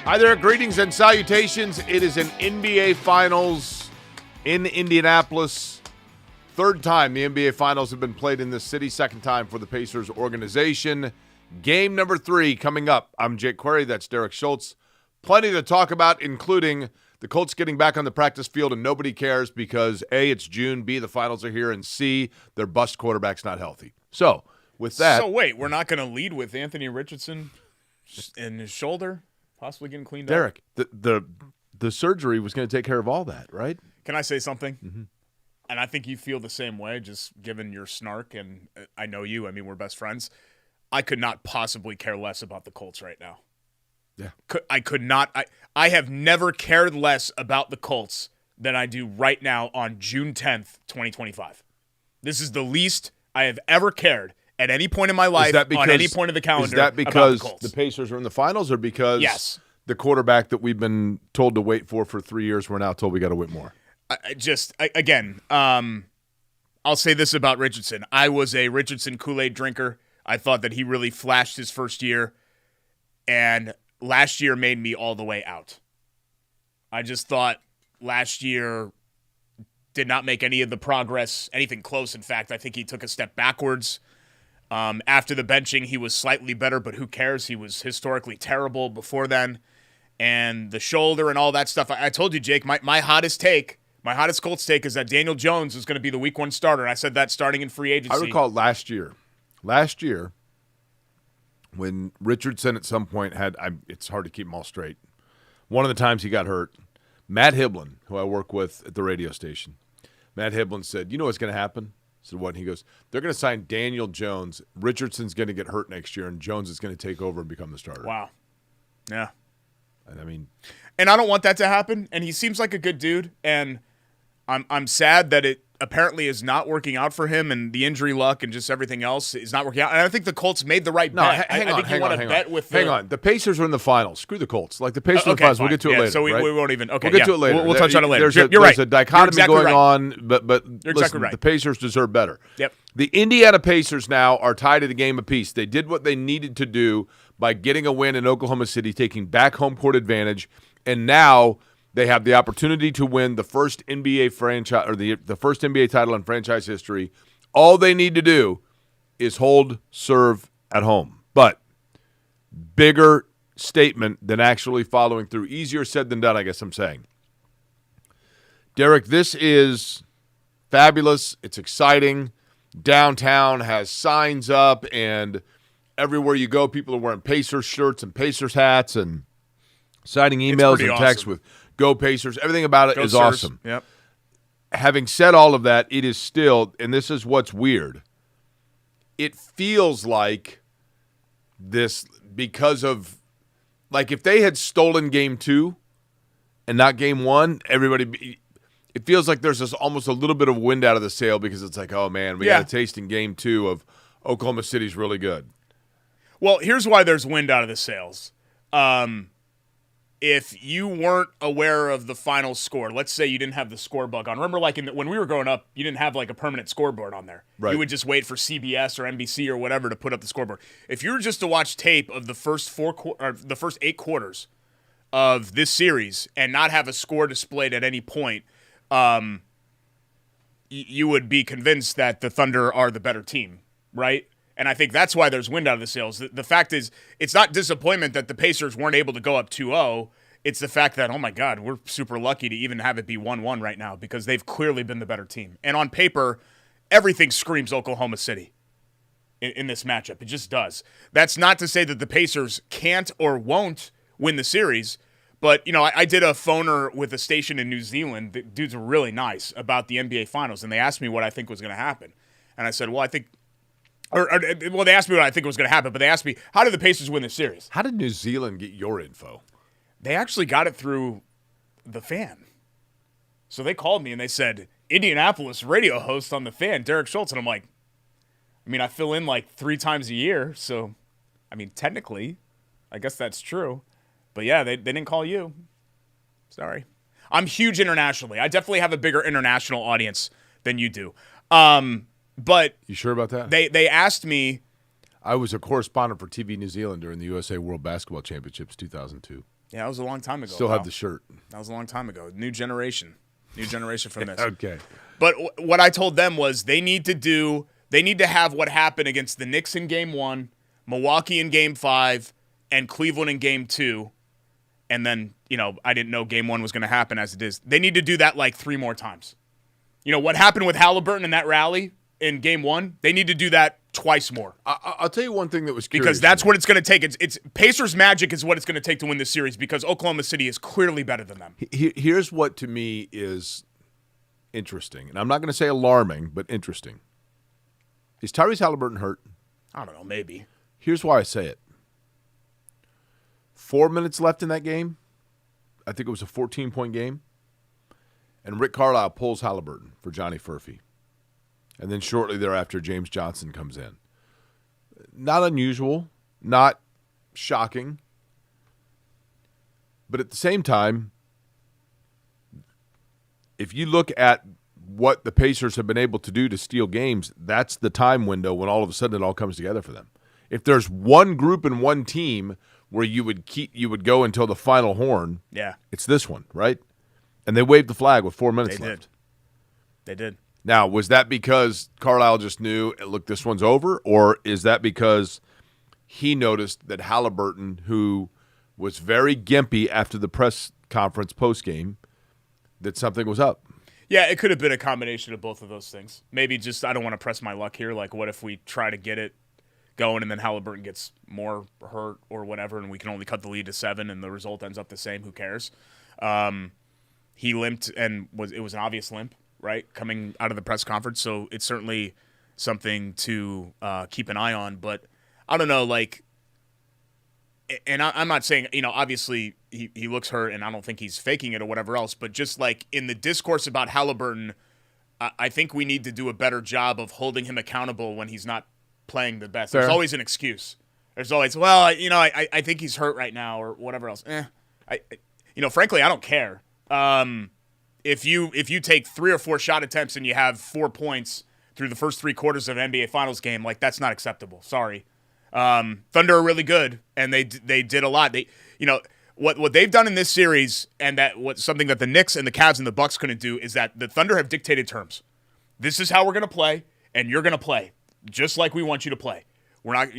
Hi there, greetings and salutations. It is an NBA Finals in Indianapolis. Third time the NBA Finals have been played in this city. Second time for the Pacers organization. Game number 3 coming up. I'm Jake Query. That's Derek Schultz. Plenty to talk about, including the Colts getting back on the practice field and nobody cares because A, it's June, B, the finals are here, and C, their bust quarterback's not healthy. So, with that. So, wait, we're not going to lead with Anthony Richardson and his shoulder possibly getting cleaned Derek, up? The surgery was going to take care of all that, right? Can I say something? Mm-hmm. And I think you feel the same way, just given your snark, and I know you. I mean, we're best friends. I could not possibly care less about the Colts right now. Yeah. I could not. I have never cared less about the Colts than I do right now on June 10th, 2025. This is the least I have ever cared at any point in my life on any point of the calendar. Is that because the Pacers are in the finals or because yes, the quarterback that we've been told to wait for 3 years, we're now told we got to wait more? I'll say this about Richardson. I was a Richardson Kool-Aid drinker. I thought that he really flashed his first year, and last year made me all the way out. I just thought last year did not make any of the progress, anything close. In fact, I think he took a step backwards. After the benching, he was slightly better, but who cares? He was historically terrible before then. And the shoulder and all that stuff. I told you, Jake, my hottest Colts take is that Daniel Jones is going to be the week 1 starter. I said that starting in free agency. I recall last year, when Richardson at some point it's hard to keep them all straight. One of the times he got hurt, Matt Hiblin, who I work with at the radio station, Matt Hiblin said, you know what's going to happen? I said, what? And he goes, they're going to sign Daniel Jones. Richardson's going to get hurt next year, and Jones is going to take over and become the starter. Wow. Yeah. And I don't want that to happen, and he seems like a good dude, and I'm sad that it apparently is not working out for him, and the injury luck and just everything else is not working out. And I think the Colts made the right bet. Hang on. The Pacers are in the finals. Screw the Colts. Like the Pacers are in the finals. Fine. We'll get to it later. So we won't even. Okay, we'll get to it later. We'll touch on it later. You're right. There's a dichotomy going on, but you're exactly right. The Pacers deserve better. Yep. The Indiana Pacers now are tied at a game apiece. They did what they needed to do by getting a win in Oklahoma City, taking back home court advantage, and now they have the opportunity to win the first NBA franchise or the first NBA title in franchise history. All they need to do is serve at home. But bigger statement than actually following through. Easier said than done, I guess I'm saying. Derek, this is fabulous. It's exciting. Downtown has signs up, and everywhere you go, people are wearing Pacers shirts and Pacers hats and signing emails and texts with Go Pacers. Everything about it is awesome. Yep. Having said all of that, it is still, and this is what's weird, it feels like this because of, like if they had stolen game 2 and not game 1, it feels like there's this almost a little bit of wind out of the sail because it's like, oh man, we got a taste in game 2 of Oklahoma City's really good. Well, here's why there's wind out of the sails. If you weren't aware of the final score, let's say you didn't have the score bug on. Remember, like when we were growing up, you didn't have like a permanent scoreboard on there. Right. You would just wait for CBS or NBC or whatever to put up the scoreboard. If you were just to watch tape of the first 8 quarters of this series and not have a score displayed at any point, you would be convinced that the Thunder are the better team, right? And I think that's why there's wind out of the sails. The fact is, it's not disappointment that the Pacers weren't able to go up 2-0. It's the fact that, oh, my God, we're super lucky to even have it be 1-1 right now because they've clearly been the better team. And on paper, everything screams Oklahoma City in this matchup. It just does. That's not to say that the Pacers can't or won't win the series. But, you know, I did a phoner with a station in New Zealand. The dudes were really nice about the NBA Finals. And they asked me what I think was going to happen. And I said, well, I think – they asked me what I think was going to happen, but they asked me, how did the Pacers win this series? How did New Zealand get your info? They actually got it through the Fan. So they called me and they said, Indianapolis radio host on the Fan, Derek Schultz. And I'm like, I mean, I fill in like 3 times a year. So, I mean, technically, I guess that's true. But yeah, they didn't call you. Sorry. I'm huge internationally. I definitely have a bigger international audience than you do. But you sure about that? They asked me. I was a correspondent for TV New Zealand during the USA World Basketball Championships 2002. Yeah, that was a long time ago. Still have the shirt. That was a long time ago. New generation from this. Okay. But what I told them was they need to have what happened against the Knicks in Game 1, Milwaukee in Game 5, and Cleveland in Game 2. And then, I didn't know Game 1 was going to happen as it is. They need to do that like 3 more times. What happened with Halliburton in that rally in Game 1, they need to do that twice more. I'll tell you one thing that was curious. Because that's what it's going to take. It's Pacers magic is what it's going to take to win this series because Oklahoma City is clearly better than them. Here's what to me is interesting, and I'm not going to say alarming, but interesting. Is Tyrese Halliburton hurt? I don't know, maybe. Here's why I say it. 4 minutes left in that game. I think it was a 14-point game. And Rick Carlisle pulls Halliburton for Johnny Furphy. And then shortly thereafter, James Johnson comes in. Not unusual, not shocking. But at the same time, if you look at what the Pacers have been able to do to steal games, that's the time window when all of a sudden it all comes together for them. If there's one group and one team where you would go until the final horn, it's this one, right? And they waved the flag with 4 minutes left. They did. Now, was that because Carlisle just knew, look, this one's over, or is that because he noticed that Halliburton, who was very gimpy after the press conference postgame, that something was up? Yeah, it could have been a combination of both of those things. Maybe just I don't want to press my luck here. Like, what if we try to get it going and then Halliburton gets more hurt or whatever, and we can only cut the lead to 7 and the result ends up the same? Who cares? He limped and it was an obvious limp, right, coming out of the press conference. So it's certainly something to keep an eye on. But I don't know, like, and I'm not saying, obviously he looks hurt and I don't think he's faking it or whatever else. But just like in the discourse about Halliburton, I think we need to do a better job of holding him accountable when he's not playing the best. Fair. There's always an excuse. There's always, well, I think he's hurt right now or whatever else. Frankly, I don't care. If you take 3 or 4 shot attempts and you have 4 points through the first 3 quarters of an NBA Finals game, like that's not acceptable. Sorry. Thunder are really good, and they did a lot. What they've done in this series, and something that the Knicks and the Cavs and the Bucks couldn't do is that the Thunder have dictated terms. This is how we're going to play, and you're going to play just like we want you to play. We're not,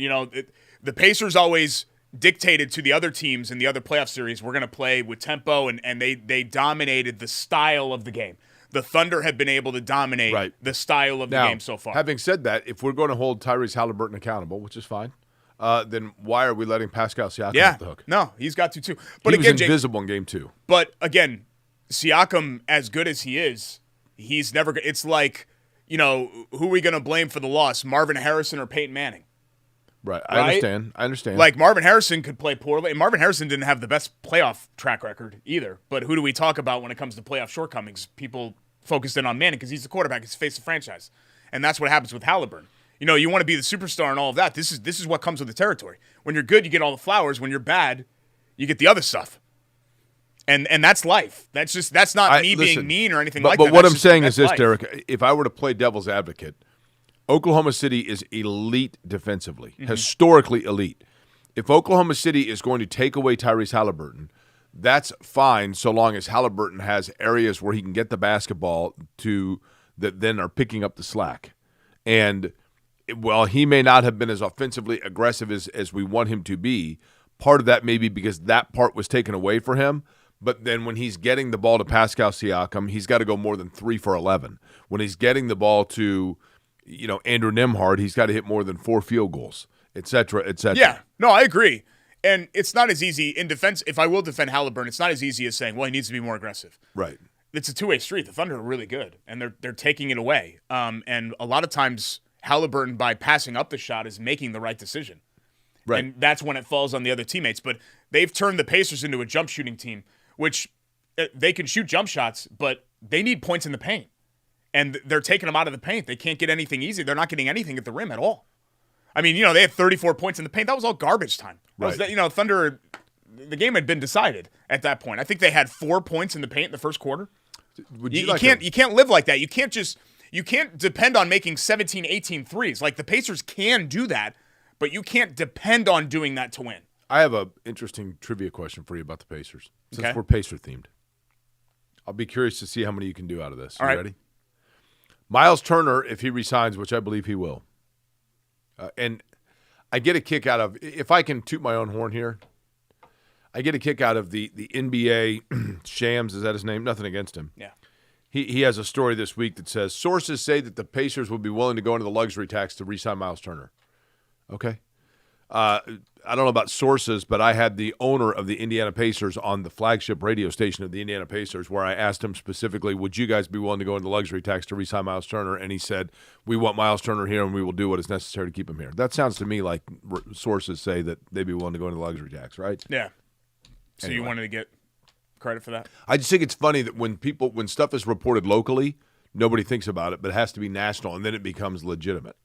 the Pacers always dictated to the other teams in the other playoff series, we're going to play with tempo, and they dominated the style of the game. The Thunder have been able to dominate the style of the game so far. Having said that, if we're going to hold Tyrese Halliburton accountable, which is fine, then why are we letting Pascal Siakam off the hook? No, he's got to too. But he was invisible in Game 2. But again, Siakam, as good as he is, he's never – it's like, who are we going to blame for the loss, Marvin Harrison or Peyton Manning? Right, I understand. Like, Marvin Harrison could play poorly. And Marvin Harrison didn't have the best playoff track record either. But who do we talk about when it comes to playoff shortcomings? People focused in on Manning because he's the quarterback. He's the face of the franchise. And that's what happens with Halliburton. You want to be the superstar and all of that. This is what comes with the territory. When you're good, you get all the flowers. When you're bad, you get the other stuff. And that's life. That's not me being mean or anything like that. But what I'm saying is this, life. Derek. If I were to play devil's advocate, Oklahoma City is elite defensively, historically elite. If Oklahoma City is going to take away Tyrese Halliburton, that's fine so long as Halliburton has areas where he can get the basketball that then are picking up the slack. And while he may not have been as offensively aggressive as we want him to be, part of that may be because that part was taken away for him. But then when he's getting the ball to Pascal Siakam, he's got to go more than 3 for 11. When he's getting the ball to Andrew Nembhard, he's got to hit more than 4 field goals, et cetera, et cetera. Yeah, no, I agree. And it's not as easy in defense. If I will defend Halliburton, it's not as easy as saying, well, he needs to be more aggressive. Right. It's a two-way street. The Thunder are really good, and they're taking it away. And a lot of times, Halliburton, by passing up the shot, is making the right decision. Right. And that's when it falls on the other teammates. But they've turned the Pacers into a jump shooting team, which they can shoot jump shots, but they need points in the paint. And they're taking them out of the paint. They can't get anything easy. They're not getting anything at the rim at all. I mean, they had 34 points in the paint. That was all garbage time. Right. Thunder, the game had been decided at that point. I think they had 4 points in the paint in the first quarter. You can't live like that. You can't depend on making 17, 18 threes. Like, the Pacers can do that, but you can't depend on doing that to win. I have an interesting trivia question for you about the Pacers, since Okay. we're Pacer-themed. I'll be curious to see how many you can do out of this. All right. Ready? Miles Turner, if he resigns, which I believe he will, and I get a kick out of, if I can toot my own horn here, I get a kick out of the NBA, Shams, is that his name? Nothing against him. Yeah. He has a story this week that says, sources say that the Pacers would be willing to go into the luxury tax to re-sign Miles Turner. Okay. I don't know about sources, but I had the owner of the Indiana Pacers on the flagship radio station of the Indiana Pacers, where I asked him specifically, would you guys be willing to go into the luxury tax to re-sign Miles Turner? And he said, we want Miles Turner here, and we will do what is necessary to keep him here. That sounds to me like sources say that they'd be willing to go into the luxury tax, right? Yeah. So Anyway. you wanted to get credit for that? I just think it's funny that when stuff is reported locally, nobody thinks about it, but it has to be national, and then it becomes legitimate.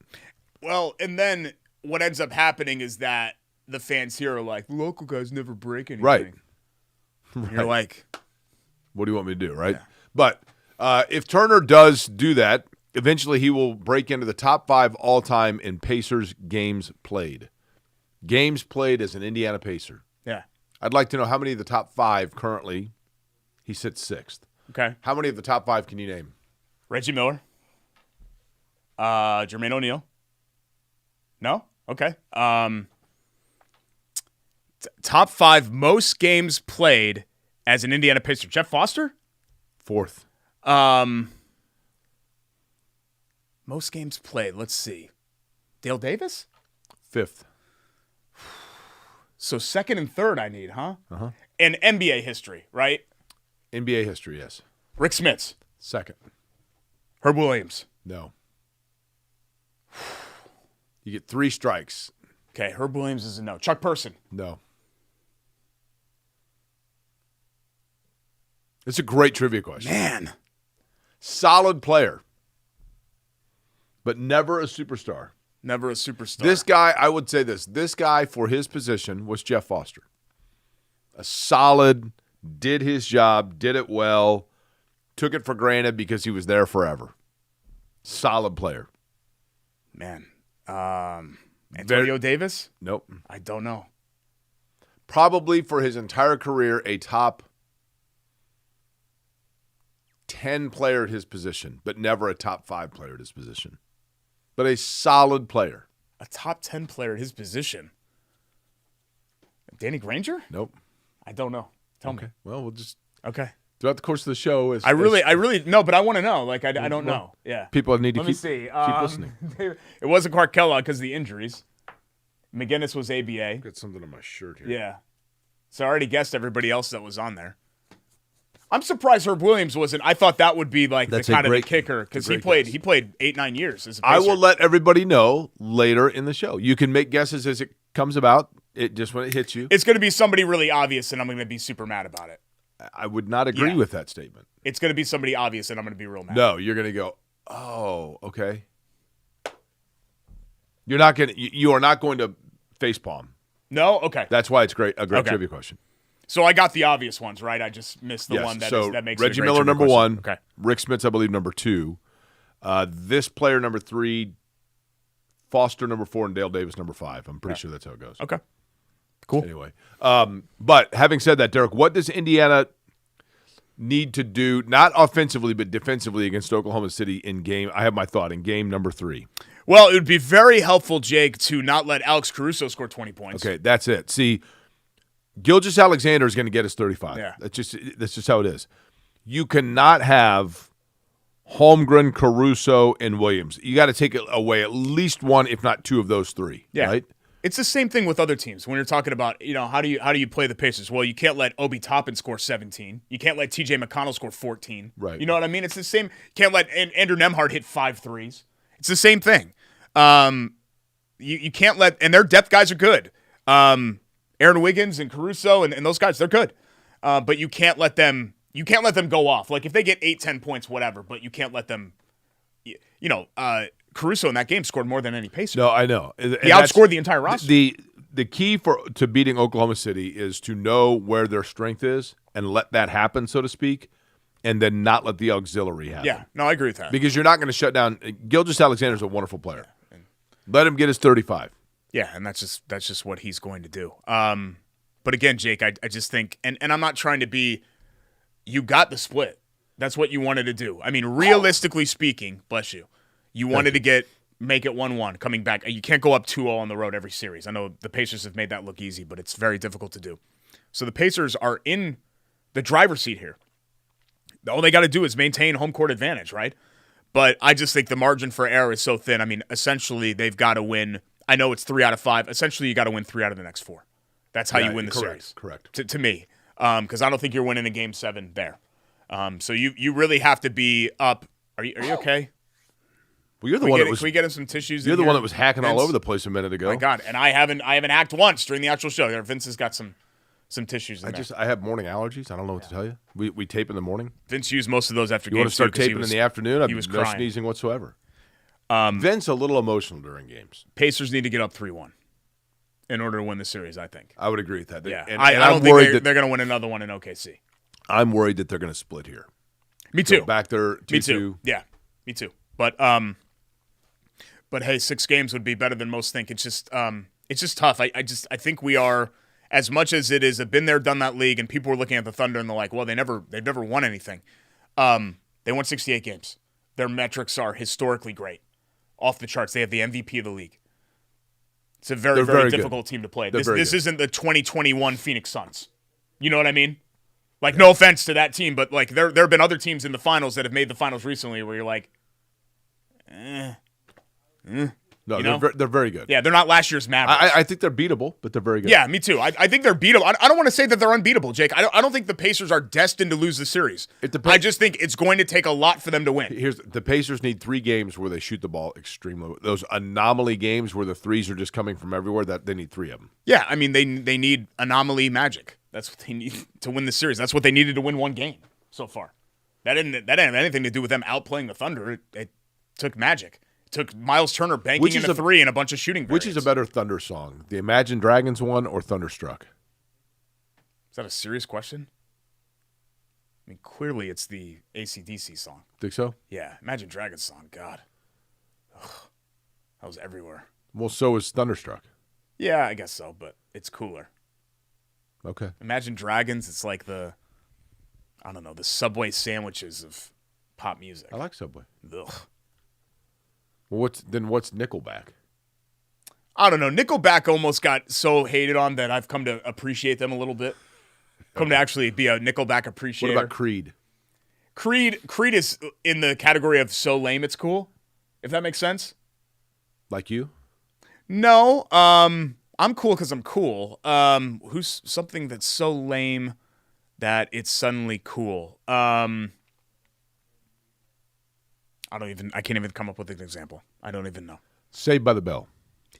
Well, and then what ends up happening is that the fans here are like, the local guys never break anything. Right. And you're like, what do you want me to do, right? Yeah. But if Turner does do that, eventually he will break into the top 5 all-time in Pacers games played. Games played as an Indiana Pacer. yeah. I'd like to know how many of the top 5 currently he sits 6th. Okay. How many of the top 5 can you name? Reggie Miller. Jermaine O'Neal. No? Okay. Top 5 most games played as an Indiana Pacer. Jeff Foster? 4th. Most games played. Let's see. Dale Davis? 5th. So second and third I need, huh? Uh-huh. In NBA history, right? NBA history, yes. Rick Smits. 2nd. Herb Williams. No. You get 3 strikes. Okay, Herb Williams is a no. Chuck Person. No. It's a great trivia question. Man. Solid player, but never a superstar. Never a superstar. This guy, I would say this guy for his position was Jeff Foster. A solid, did his job, did it well, took it for granted because he was there forever. Solid player. Man. Antonio Davis? Nope. I don't know. Probably for his entire career, a top 10 player at his position, but never a top 5 player at his position. But a solid player. A top 10 player at his position. Danny Granger? Nope. I don't know. Tell me. Well, we'll just Okay. throughout the course of the show. I really no, but I want to know. Like I don't know. Yeah. People need to Let me keep see. listening. It wasn't Clark Kellogg because of the injuries. McGinnis was ABA. Got something on my shirt here. Yeah. So I already guessed everybody else that was on there. I'm surprised Herb Williams wasn't. I thought that would be like That's the kind of great- the kicker because that's a he great played guess. 8-9 years as a I Pacer. will let everybody know later in the show. You can make guesses as it comes about. It just when it hits you. It's going to be somebody really obvious, and I'm going to be super mad about it. I would not agree Yeah. with that statement. It's going to be somebody obvious, and I'm going to be real mad. No, you're going to go, oh, okay. You're not going to. You are not going to facepalm. No? Okay. That's why it's great. A great Okay. trivia question. So I got the obvious ones, right? I just missed the Yes. one that, So that makes Reggie it a great Miller trivia number question. 1. Okay. Rick Smits, I believe, number 2. This player number 3. Foster number 4 and Dale Davis number 5. I'm pretty sure that's how it goes. Okay. Cool. Anyway, but having said that, Derek, what does Indiana need to do, not offensively but defensively, against Oklahoma City in game? I have my thought in game number 3. Well, it would be very helpful, Jake, to not let Alex Caruso score 20 points. Okay, that's it. See, Gilgeous Alexander is going to get us 35. Yeah. That's just how it is. You cannot have Holmgren, Caruso, and Williams. You got to take away at least one, if not 2 of those 3. Yeah. Right? It's the same thing with other teams. When you're talking about, how do you play the Pacers? Well, you can't let Obi Toppin score 17. You can't let TJ McConnell score 14. Right. You know what I mean? It's the same. You can't let Andrew Nemhard hit 5 threes. It's the same thing. You can't let, and their depth guys are good. Aaron Wiggins and Caruso and those guys, they're good. But you can't let them go off. Like if they get 8-10 points, whatever, but you can't let them, Caruso in that game scored more than any Pacer. No, I know. He outscored the entire roster. The key to beating Oklahoma City is to know where their strength is and let that happen, so to speak, and then not let the auxiliary happen. Yeah, no, I agree with that. Because you're not going to shut down. Gilgeous Alexander is a wonderful player. Let him get his 35. Yeah, and that's just what he's going to do. But again, Jake, I just think, and I'm not trying to be, you got the split. That's what you wanted to do. I mean, realistically speaking, bless you, you wanted to make it 1-1 coming back. You can't go up 2-0 on the road every series. I know the Pacers have made that look easy, but it's very difficult to do. So the Pacers are in the driver's seat here. All they got to do is maintain home court advantage, right? But I just think the margin for error is so thin. I mean, essentially, they've got to win. I know it's 3 out of 5. Essentially, you got to win 3 out of the next 4. That's how you win the series. Correct. To me, because I don't think you're winning a Game 7 there. So you really have to be up. Are you okay? Well, you're the one that was. Can we get him some tissues? You're the here, one that was hacking Vince? all over the place a minute ago. My God, and I haven't hacked once during the actual show. Vince has got some tissues in there. I have morning allergies. I don't know what to tell you. We tape in the morning. Vince used most of those after games. You want to start taping in the afternoon? He was no crying. Sneezing whatsoever. Vince a little emotional during games. Pacers need to get up 3-1 in order to win the series, I think. I would agree with that. Yeah, and I don't think they're going to win another one in OKC. I'm worried that they're going to split here. Me too. Go back there. 2-2. Me too. Yeah, me too. But hey, 6 games would be better than most think. It's just tough. I think we are, as much as it is a been there, done that league, and people were looking at the Thunder and they're like, well, they've never won anything. They won 68 games. Their metrics are historically great, off the charts. They have the MVP of the league. It's a very, very difficult team to play. This isn't the 2021 Phoenix Suns. You know what I mean? Like, no offense to that team, but like there have been other teams in the finals that have made the finals recently where you're like, No, they're very good. Yeah, they're not last year's Mavericks. I think they're beatable, but they're very good. Yeah, me too. I think they're beatable. I don't want to say that they're unbeatable, Jake. I don't think the Pacers are destined to lose the series. I just think it's going to take a lot for them to win. The Pacers need 3 games where they shoot the ball extremely. Those anomaly games where the threes are just coming from everywhere. That they need 3 of them. Yeah, I mean they need anomaly magic. That's what they need to win the series. That's what they needed to win 1 game so far. That didn't have anything to do with them outplaying the Thunder. It took magic. It took Miles Turner banking in a 3 and a bunch of shooting variants. Which is a better Thunder song, the Imagine Dragons one or Thunderstruck? Is that a serious question? I mean, clearly it's the AC/DC song. Think so? Yeah, Imagine Dragons song. God, that was everywhere. Well, so is Thunderstruck. Yeah, I guess so, but it's cooler. Okay. Imagine Dragons. It's like the Subway sandwiches of pop music. I like Subway. Ugh. Well, what's Nickelback? I don't know. Nickelback almost got so hated on that I've come to appreciate them a little bit. Come to actually be a Nickelback appreciator. What about Creed? Creed is in the category of so lame it's cool, if that makes sense. Like you? No. I'm cool because I'm cool. Who's something that's so lame that it's suddenly cool? I can't even come up with an example. I don't even know. Saved by the Bell.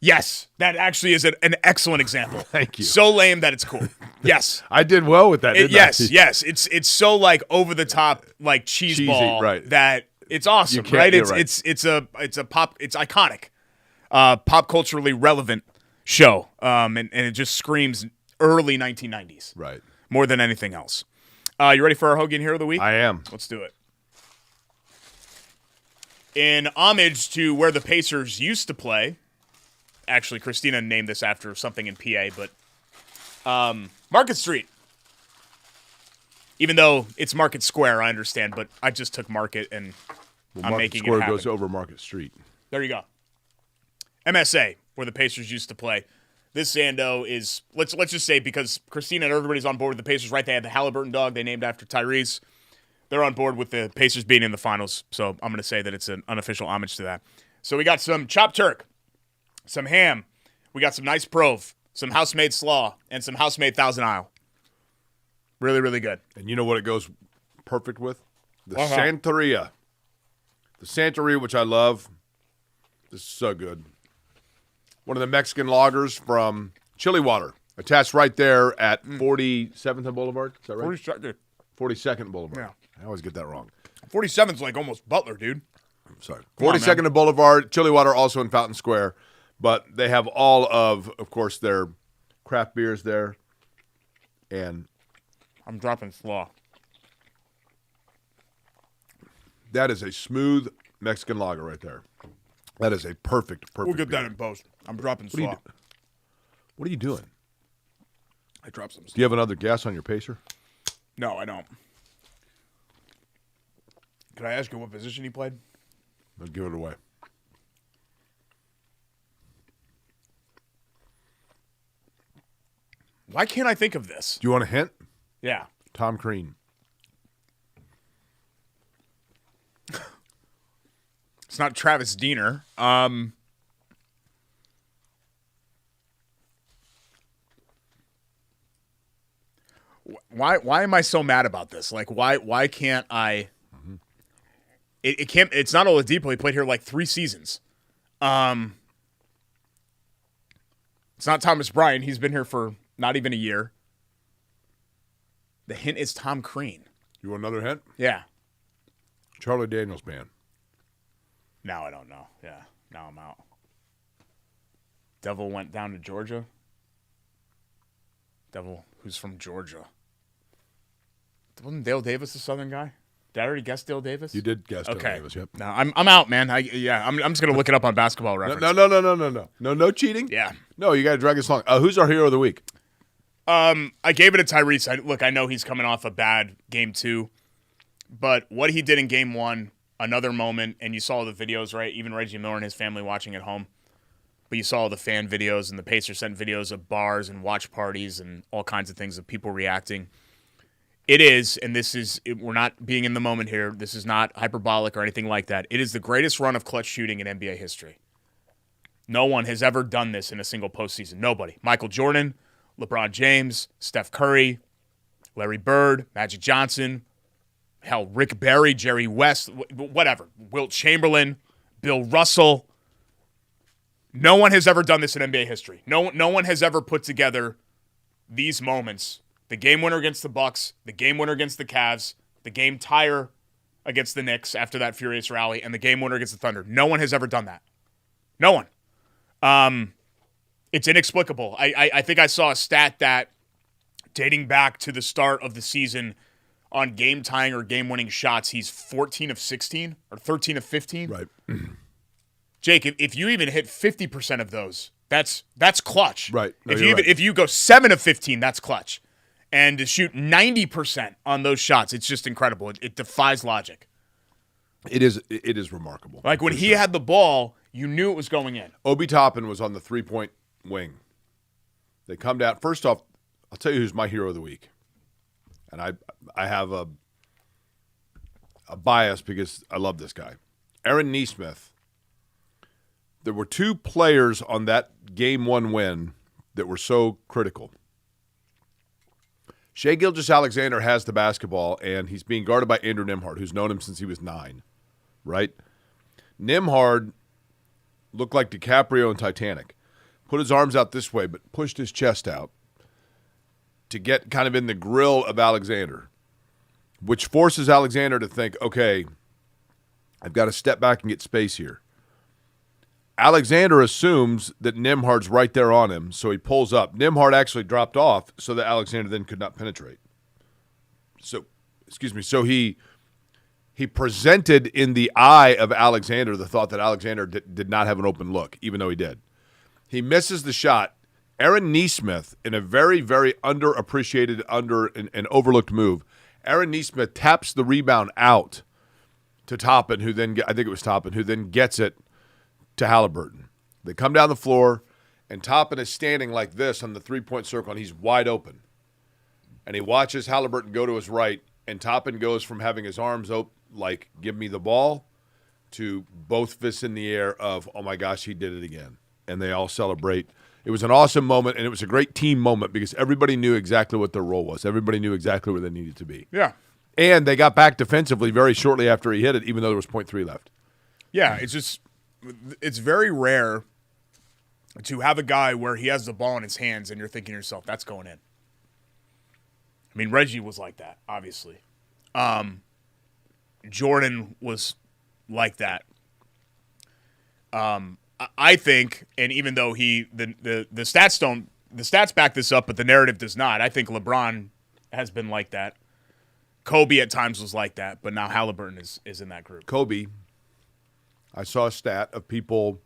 Yes, that actually is an excellent example. Thank you. So lame that it's cool. Yes. I did well with that, didn't I? Yes. It's so like over the top, like cheesy, ball right. that it's awesome, right? It's iconic. Pop culturally relevant show. And it just screams early 1990s. Right. More than anything else. You ready for our Hoagie and Hero of the Week? I am. Let's do it. In homage to where the Pacers used to play, actually, Christina named this after something in PA, but Market Street. Even though it's Market Square, I understand, but I just took Market and I'm making Square it happen. goes over Market Street. There you go. MSA, where the Pacers used to play. This Zando is, let's just say, because Christina and everybody's on board with the Pacers, right? They had the Halliburton dog they named after Tyrese. They're on board with the Pacers being in the finals, so I'm going to say that it's an unofficial homage to that. So we got some chopped turk, some ham, we got some nice prove, some house-made slaw, and some house-made Thousand Isle. Really, really good. And you know what it goes perfect with? The Santeria. The Santeria, which I love. This is so good. One of the Mexican lagers from Chili Water, attached right there at 47th and Boulevard. Is that right? 42nd Boulevard. Yeah. I always get that wrong. 47's like almost Butler, dude. I'm sorry. 42nd and Boulevard, Chili Water, also in Fountain Square. But they have all of course, their craft beers there. And I'm dropping slaw. That is a smooth Mexican lager right there. That is a perfect We'll get beer. that in post. I'm dropping slaw. What are you doing? I dropped some stuff. Do you have another guess on your pacer? No, I don't. Could I ask you what position he played? I'll give it away. Why can't I think of this? Do you want a hint? Yeah. Tom Crean. It's not Travis Diener. Why am I so mad about this? Like, why can't I? Mm-hmm. It can't. It's not Oladipo. He played here like 3 seasons. It's not Thomas Bryant. He's been here for not even a year. The hint is Tom Crean. You want another hint? Yeah. Charlie Daniels Band. Now I don't know. Yeah. Now I'm out. Devil went down to Georgia. Devil who's from Georgia. Wasn't Dale Davis a Southern guy? Did I already guess Dale Davis? You did guess Dale Davis, yep. No, I'm out, man. I'm just gonna look it up on Basketball Reference. No cheating? Yeah. No, you got to drag this along. Who's our hero of the week? I gave it to Tyrese. I know he's coming off a bad game 2, but what he did in game 1, another moment, and you saw the videos, right? Even Reggie Miller and his family watching at home. But you saw the fan videos, and the Pacers sent videos of bars and watch parties and all kinds of things of people reacting. It is, and we're not being in the moment here. This is not hyperbolic or anything like that. It is the greatest run of clutch shooting in NBA history. No one has ever done this in a single postseason. Nobody. Michael Jordan, LeBron James, Steph Curry, Larry Bird, Magic Johnson, hell, Rick Barry, Jerry West, whatever. Wilt Chamberlain, Bill Russell. No one has ever done this in NBA history. No one has ever put together these moments. The game winner against the Bucks, the game winner against the Cavs, the game tire against the Knicks after that furious rally, and the game winner against the Thunder. No one has ever done that. No one. It's inexplicable. I think I saw a stat that dating back to the start of the season on game tying or game winning shots, he's 14 of 16 or 13 of 15. Right. Jake, if you even hit 50% of those, that's clutch. Right. No, if you go 7 of 15, that's clutch. And to shoot 90% on those shots, it's just incredible. It defies logic. It is remarkable. Like when he had the ball, you knew it was going in. Obi Toppin was on the 3-point wing. They come down. First off, I'll tell you who's my hero of the week. And I have a bias because I love this guy. Aaron Nesmith. There were 2 players on that Game 1 win that were so critical. Shai Gilgeous-Alexander has the basketball, and he's being guarded by Andrew Nembhard, who's known him since he was 9, right? Nembhard looked like DiCaprio in Titanic. Put his arms out this way, but pushed his chest out to get kind of in the grill of Alexander, which forces Alexander to think, okay, I've got to step back and get space here. Alexander assumes that Nembhard's right there on him, so he pulls up. Nembhard actually dropped off so that Alexander then could not penetrate. So he presented in the eye of Alexander the thought that Alexander did not have an open look, even though he did. He misses the shot. Aaron Nesmith, in a very, very underappreciated, and overlooked move, Aaron Nesmith taps the rebound out to Toppin, who then gets it to Halliburton. They come down the floor, and Toppin is standing like this on the 3-point circle, and he's wide open. And he watches Halliburton go to his right, and Toppin goes from having his arms open, like, give me the ball, to both fists in the air of, oh my gosh, he did it again. And they all celebrate. It was an awesome moment, and it was a great team moment because everybody knew exactly what their role was. Everybody knew exactly where they needed to be. Yeah. And they got back defensively very shortly after he hit it, even though there was 0.3 left. Yeah, it's very rare to have a guy where he has the ball in his hands and you're thinking to yourself, that's going in. I mean, Reggie was like that, obviously. Jordan was like that. I think, and even though the stats back this up, but the narrative does not. I think LeBron has been like that. Kobe at times was like that, but now Halliburton is in that group. Kobe, I saw a stat of people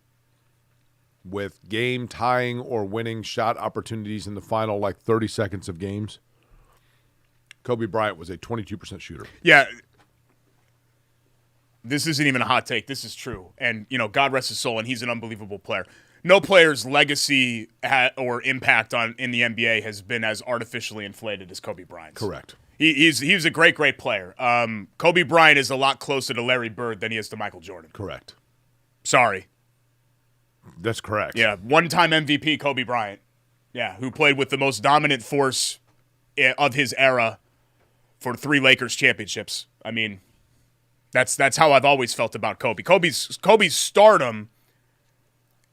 with game tying or winning shot opportunities in the final 30 seconds of games, Kobe Bryant was a 22% shooter. Yeah. This isn't even a hot take. This is true. And, God rest his soul, and he's an unbelievable player. No player's legacy or impact in the NBA has been as artificially inflated as Kobe Bryant's. Correct. He's a great, great player. Kobe Bryant is a lot closer to Larry Bird than he is to Michael Jordan. Correct. Sorry. That's correct. Yeah, one-time MVP Kobe Bryant. Yeah, who played with the most dominant force of his era for 3 Lakers championships. I mean, that's how I've always felt about Kobe. Kobe's stardom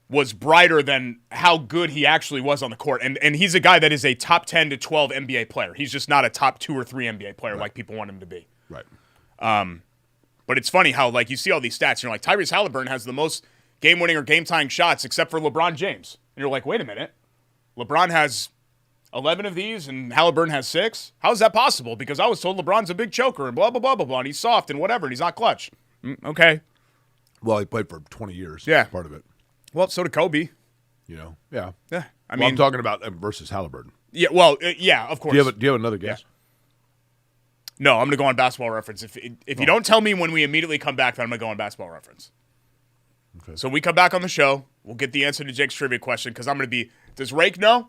was brighter than how good he actually was on the court. And he's a guy that is a top 10 to 12 NBA player. He's just not a top 2 or 3 NBA player like people want him to be. Right. But it's funny how, you see all these stats, and you're like, Tyrese Halliburton has the most game-winning or game-tying shots except for LeBron James. And you're like, wait a minute. LeBron has 11 of these and Halliburton has 6? How is that possible? Because I was told LeBron's a big choker and blah, blah, blah, blah, blah, and he's soft and whatever, and he's not clutch. Okay. Well, he played for 20 years. Yeah. Part of it. Well, so did Kobe. Yeah. Yeah. I'm talking about versus Halliburton. Yeah, well, yeah, of course. Do you have another guess? Yeah. No, I'm going to go on Basketball Reference. If you don't tell me when we immediately come back, then I'm going to go on Basketball Reference. Okay. So we come back on the show. We'll get the answer to Jake's trivia question because I'm going to be, does Rake know?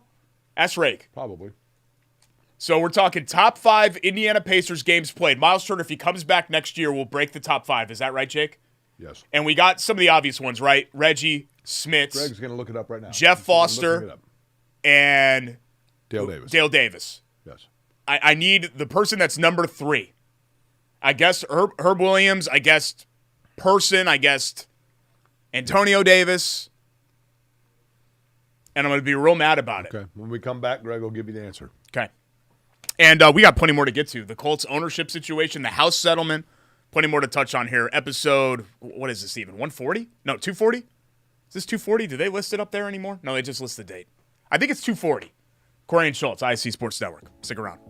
Ask Rake. Probably. So we're talking top 5 Indiana Pacers games played. Miles Turner, if he comes back next year, will break the top 5. Is that right, Jake? Yes. And we got some of the obvious ones, right? Reggie, Smits. Greg's going to look it up right now. Jeff Foster, and Dale Davis. Dale Davis. Yes. I need the person that's number 3. I guess Herb Williams. I guessed Person. I guessed Antonio Davis. And I'm going to be real mad about it. Okay. When we come back, Greg will give you the answer. Okay. And we got plenty more to get to. The Colts ownership situation, the house settlement, plenty more to touch on here. Episode, what is this even, 140? No, 240? Is this 240? Do they list it up there anymore? No, they just list the date. I think it's 240. Corey and Schultz, ISC Sports Network. Stick around.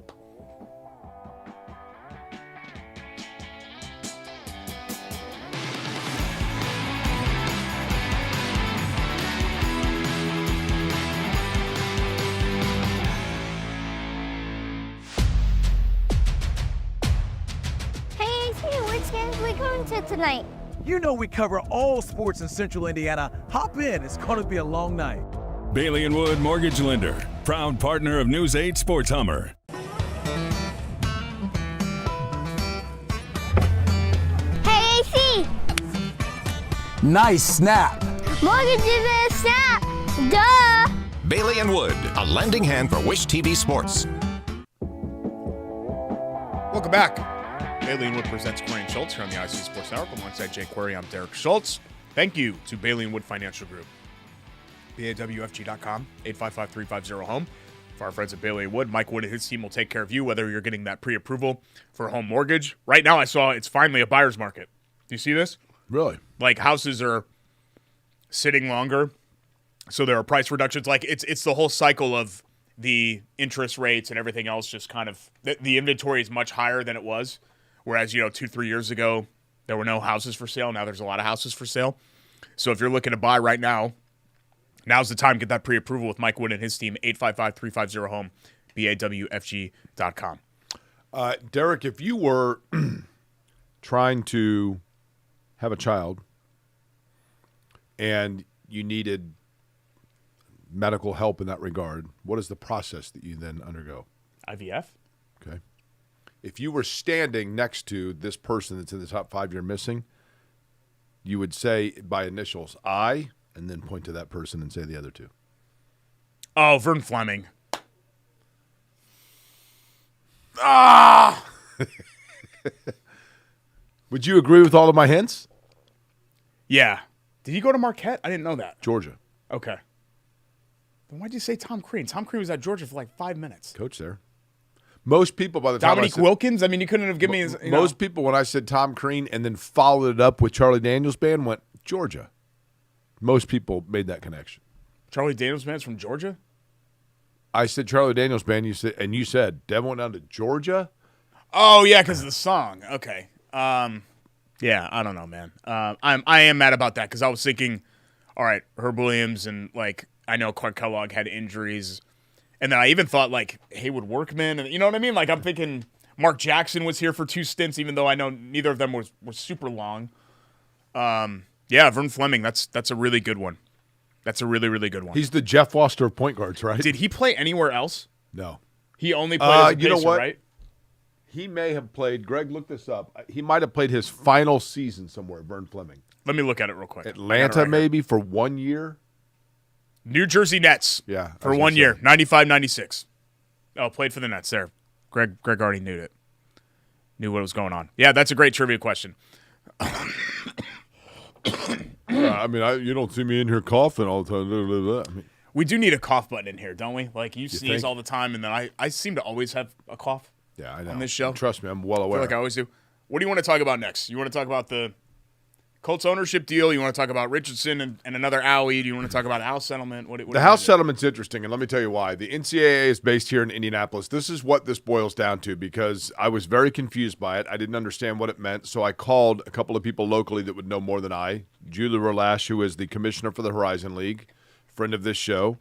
Which games are we going to tonight? You know we cover all sports in Central Indiana. Hop in, it's going to be a long night. Bailey & Wood Mortgage Lender, proud partner of News 8 Sports Hummer. Hey, AC! Nice snap. Mortgage is a snap! Duh! Bailey & Wood, a lending hand for Wish TV Sports. Welcome back. Bailey & Wood presents Corey and Schultz here on the ISC Sports Network. Alongside Jake Query, I'm Derek Schultz. Thank you to Bailey & Wood Financial Group. BAWFG.com, 855-350-HOME. For our friends at Bailey & Wood, Mike Wood and his team will take care of you, whether you're getting that pre-approval for a home mortgage. Right now, I saw it's finally a buyer's market. Do you see this? Really? Houses are sitting longer, so there are price reductions. It's the whole cycle of the interest rates and everything else just kind of – the inventory is much higher than it was. Whereas, 2-3 years ago, there were no houses for sale. Now there's a lot of houses for sale. So if you're looking to buy right now, now's the time to get that pre-approval with Mike Wood and his team, 855-350-HOME, BAWFG.com. Derek, if you were trying to have a child and you needed medical help in that regard, what is the process that you then undergo? IVF? Okay. If you were standing next to this person that's in the top 5 you're missing, you would say by initials, I, and then point to that person and say the other two. Oh, Vern Fleming. Ah! Would you agree with all of my hints? Yeah. Did he go to Marquette? I didn't know that. Georgia. Okay. Then why'd you say Tom Crean? Tom Crean was at Georgia for 5 minutes. Coach there. Most people, by the time Dominique Wilkins? I mean, you couldn't have given me his... Most people, when I said Tom Crean and then followed it up with Charlie Daniels Band, went, Georgia. Most people made that connection. Charlie Daniels Band's from Georgia? I said Charlie Daniels Band, you said, Devin went down to Georgia? Oh, yeah, because of the song. Okay. Yeah, I don't know, man. I am mad about that because I was thinking all right, Herb Williams and, like, I know Clark Kellogg had injuries. And then I even thought, like, Haywood Workman. And you know what I mean? Like, I'm thinking Mark Jackson was here for 2 stints, even though I know neither of them were super long. Yeah, Vern Fleming, that's a really good one. That's a really, really good one. He's the Jeff Foster of point guards, right? Did he play anywhere else? No. He only played as a Pacer, you know what? right? He may have played. Greg, look this up. He might have played his final season somewhere, Vern Fleming. Let me look at it real quick. Atlanta, maybe, for 1 year? New Jersey Nets. Yeah. For 1 year, 95-96. Oh, played for the Nets there. Greg already knew it. Knew what was going on. Yeah, that's a great trivia question. I mean, you don't see me in here coughing all the time. I mean, We do need a cough button in here, don't we? Like, you sneeze think? all the time, and then I seem to always have a cough. yeah, I know. On this show? Trust me, I'm well I aware. feel like I always do. What do you want to talk about next? You want to talk about the Colts ownership deal? You want to talk about Richardson and another Owie? Do you want to talk about the house settlement? What The house settlement's interesting, and let me tell you why. The NCAA is based here in Indianapolis. This is what this boils down to, because I was very confused by it. I didn't understand what it meant, so I called a couple of people locally that would know more than I. Julie Relash, who is the commissioner for the Horizon League, friend of this show,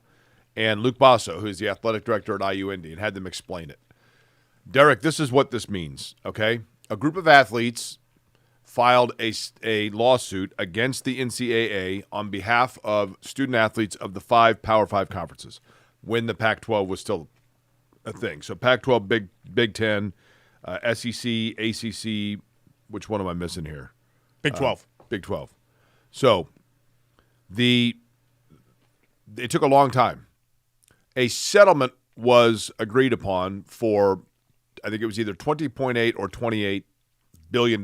and Luke Basso, who is the athletic director at IU Indy, and had them explain it. Derek, this is what this means, okay? A group of athletes filed a lawsuit against the NCAA on behalf of student athletes of the 5 Power 5 conferences when the Pac-12 was still a thing. So Pac-12, Big 10, SEC, ACC, which one am I missing here? Big 12. Big 12. So it took a long time. A settlement was agreed upon for, I think it was either $20.8 or $28 billion.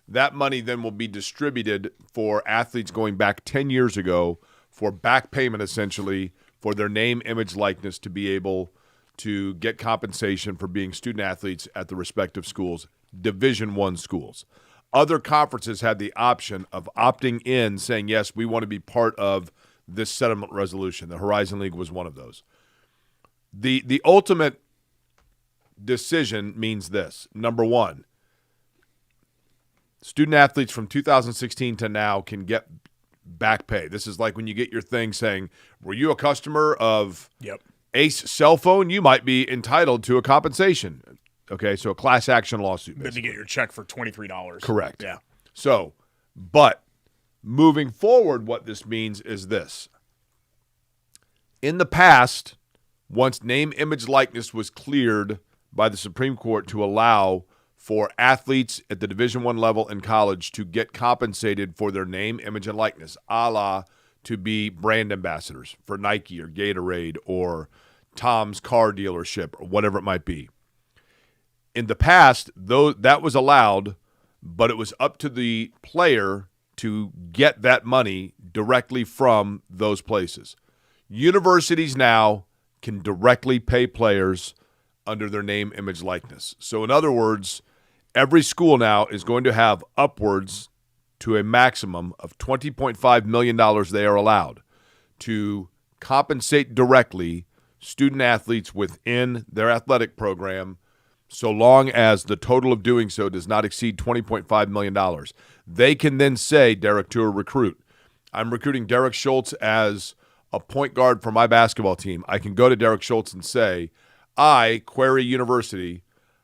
That money then will be distributed for athletes going back 10 years ago for back payment, essentially, for their name, image, likeness to be able to get compensation for being student athletes at the respective schools, Division I schools. Other conferences had the option of opting in, saying, yes, we want to be part of this settlement resolution. The Horizon League was one of those. The ultimate decision means this. Number one, student athletes from 2016 to now can get back pay. This is like when you get your thing saying, were you a customer of Ace cell phone? You might be entitled to a compensation. Okay, so a class action lawsuit. Then you get your check for $23. Correct. Yeah. So, but moving forward, what this means is this. In the past, once name, image, likeness was cleared by the Supreme Court to allow for athletes at the Division I level in college to get compensated for their name, image, and likeness, a la to be brand ambassadors for Nike or Gatorade or Tom's car dealership or whatever it might be. In the past, though, that was allowed, but it was up to the player to get that money directly from those places. Universities now can directly pay players under their name, image, likeness. So in other words, every school now is going to have upwards to a maximum of $20.5 million they are allowed to compensate directly student athletes within their athletic program, so long as the total of doing so does not exceed $20.5 million. They can then say, Derek, to a recruit, I'm recruiting Derek Schultz as a point guard for my basketball team. I can go to Derek Schultz and say, I, Query University,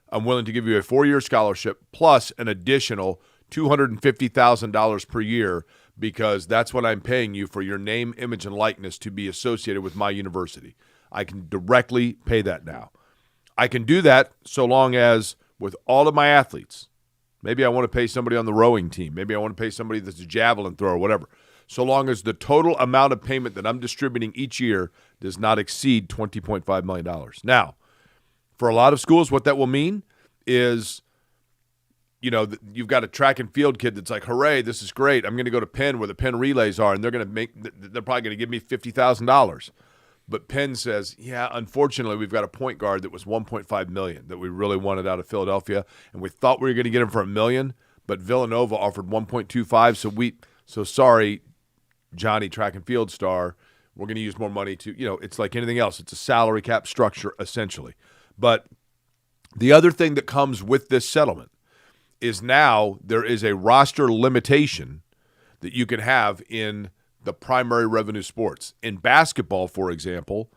I'm willing to give you a 4-year scholarship plus an additional $250,000 per year because that's what I'm paying you for your name, image, and likeness to be associated with my university. I can directly pay that now. I can do that so long as with all of my athletes, maybe I want to pay somebody on the rowing team, maybe I want to pay somebody that's a javelin thrower, whatever, so long as the total amount of payment that I'm distributing each year does not exceed $20.5 million. Now, for a lot of schools, what that will mean is, you know, you've got a track and field kid that's like, hooray, this is great. I'm going to go to Penn where the Penn relays are, and they're probably going to give me $50,000. But Penn says, yeah, unfortunately, we've got a point guard that was $1.5 million that we really wanted out of Philadelphia, and we thought we were going to get him for $1 million, but Villanova offered $1.25, so sorry, Johnny, track and field star, we're going to use more money to, you know, it's like anything else. It's a salary cap structure, essentially. But the other thing that comes with this settlement is now there is a roster limitation that you can have in the primary revenue sports. In basketball, for example,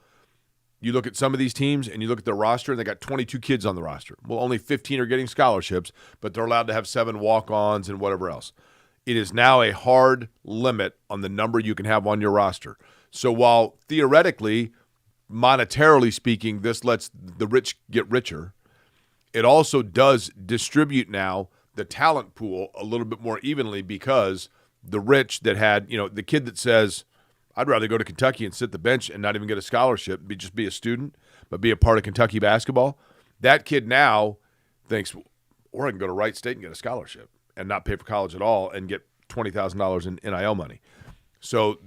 you look at some of these teams and you look at their roster, and they got 22 kids on the roster. Well, only 15 are getting scholarships, but they're allowed to have 7 walk-ons and whatever else. It is now a hard limit on the number you can have on your roster. So while theoretically, monetarily speaking, this lets the rich get richer, it also does distribute now the talent pool a little bit more evenly, because the rich that had, the kid that says, I'd rather go to Kentucky and sit the bench and not even get a scholarship, just be a student, but be a part of Kentucky basketball, that kid now thinks, or I can go to Wright State and get a scholarship and not pay for college at all and get $20,000 in NIL money. So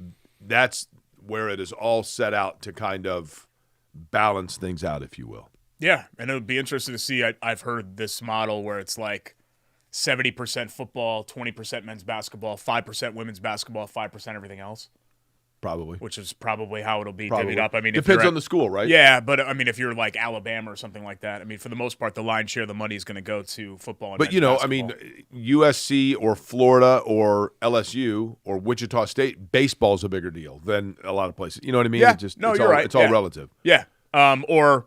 that's where it is all set out to kind of balance things out, if you will. Yeah, and it would be interesting to see. I've heard this model where it's like 70% football, 20% men's basketball, 5% women's basketball, 5% everything else. Probably. Which is probably how it'll be Probably. divvied up. I mean, depends on the school, right? Yeah, but I mean, if you're like Alabama or something like that, I mean, for the most part, the lion's share of the money is going to go to football. And but men's basketball. I mean, USC or Florida or LSU or Wichita State, baseball is a bigger deal than a lot of places. You know what I mean? Yeah. It's you're all, right. It's all relative. Yeah. Or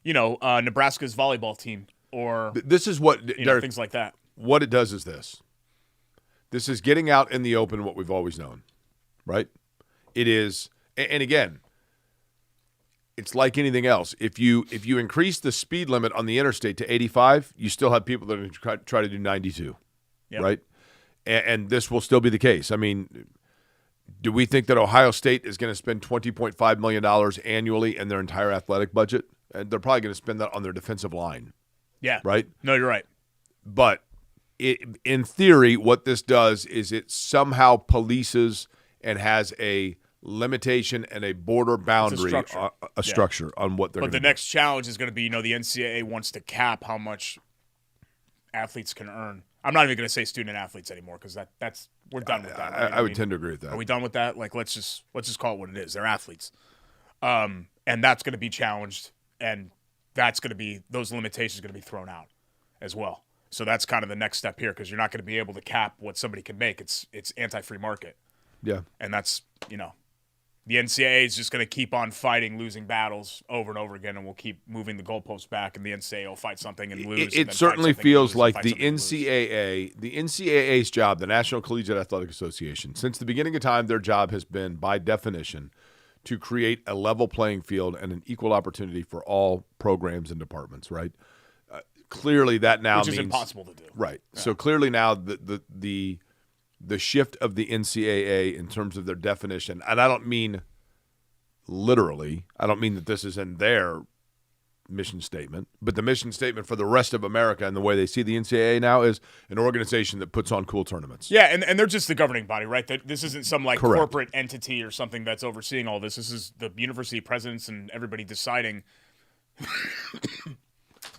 Nebraska's volleyball team, or this is what Derek, things like that. What it does is this. This is getting out in the open what we've always known, right? It is. And again, it's like anything else. If you increase the speed limit on the interstate to 85, you still have people that are try to do 92, right? And this will still be the case. I mean, do we think that Ohio State is going to spend $20.5 million annually in their entire athletic budget? And they're probably going to spend that on their defensive line. Yeah. Right? No, you're right. But in theory, what this does is it somehow polices and has a limitation and a border boundary, a structure on what they're going to do. But the next challenge is going to be, the NCAA wants to cap how much athletes can earn. I'm not even going to say student athletes anymore, because that's we're done with that. Right? I would tend to agree with that. Are we done with that? Like, let's just call it what it is. They're athletes, and that's going to be challenged, and that's going to be, those limitations are going to be thrown out as well. So that's kind of the next step here, because you're not going to be able to cap what somebody can make. It's anti-free market. Yeah, and that's the NCAA is just going to keep on fighting losing battles over and over again, and we'll keep moving the goalposts back, and the NCAA will fight something and lose. It certainly feels like the NCAA's job, the National Collegiate Athletic Association, since the beginning of time, their job has been, by definition, to create a level playing field and an equal opportunity for all programs and departments, right? Clearly that now means – which is impossible to do. Right. Yeah. So clearly now the shift of the NCAA in terms of their definition, and I don't mean literally, I don't mean that this is in their mission statement, but the mission statement for the rest of America and the way they see the NCAA now is an organization that puts on cool tournaments. Yeah, and they're just the governing body, right? This isn't some Correct. corporate entity or something that's overseeing all this. This is the university presidents and everybody deciding.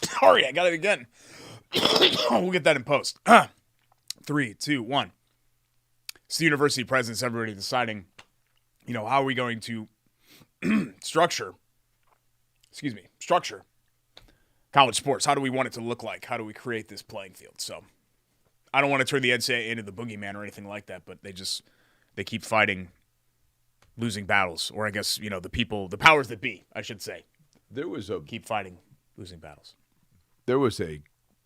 Sorry, I got it again. We'll get that in post. 3, 2, 1. It's the university presidents, everybody deciding, how are we going to structure college sports? How do we want it to look like? How do we create this playing field? So I don't want to turn the NCAA into the boogeyman or anything like that, but they keep fighting losing battles, or I guess, the powers that be, I should say. Keep fighting losing battles. There was a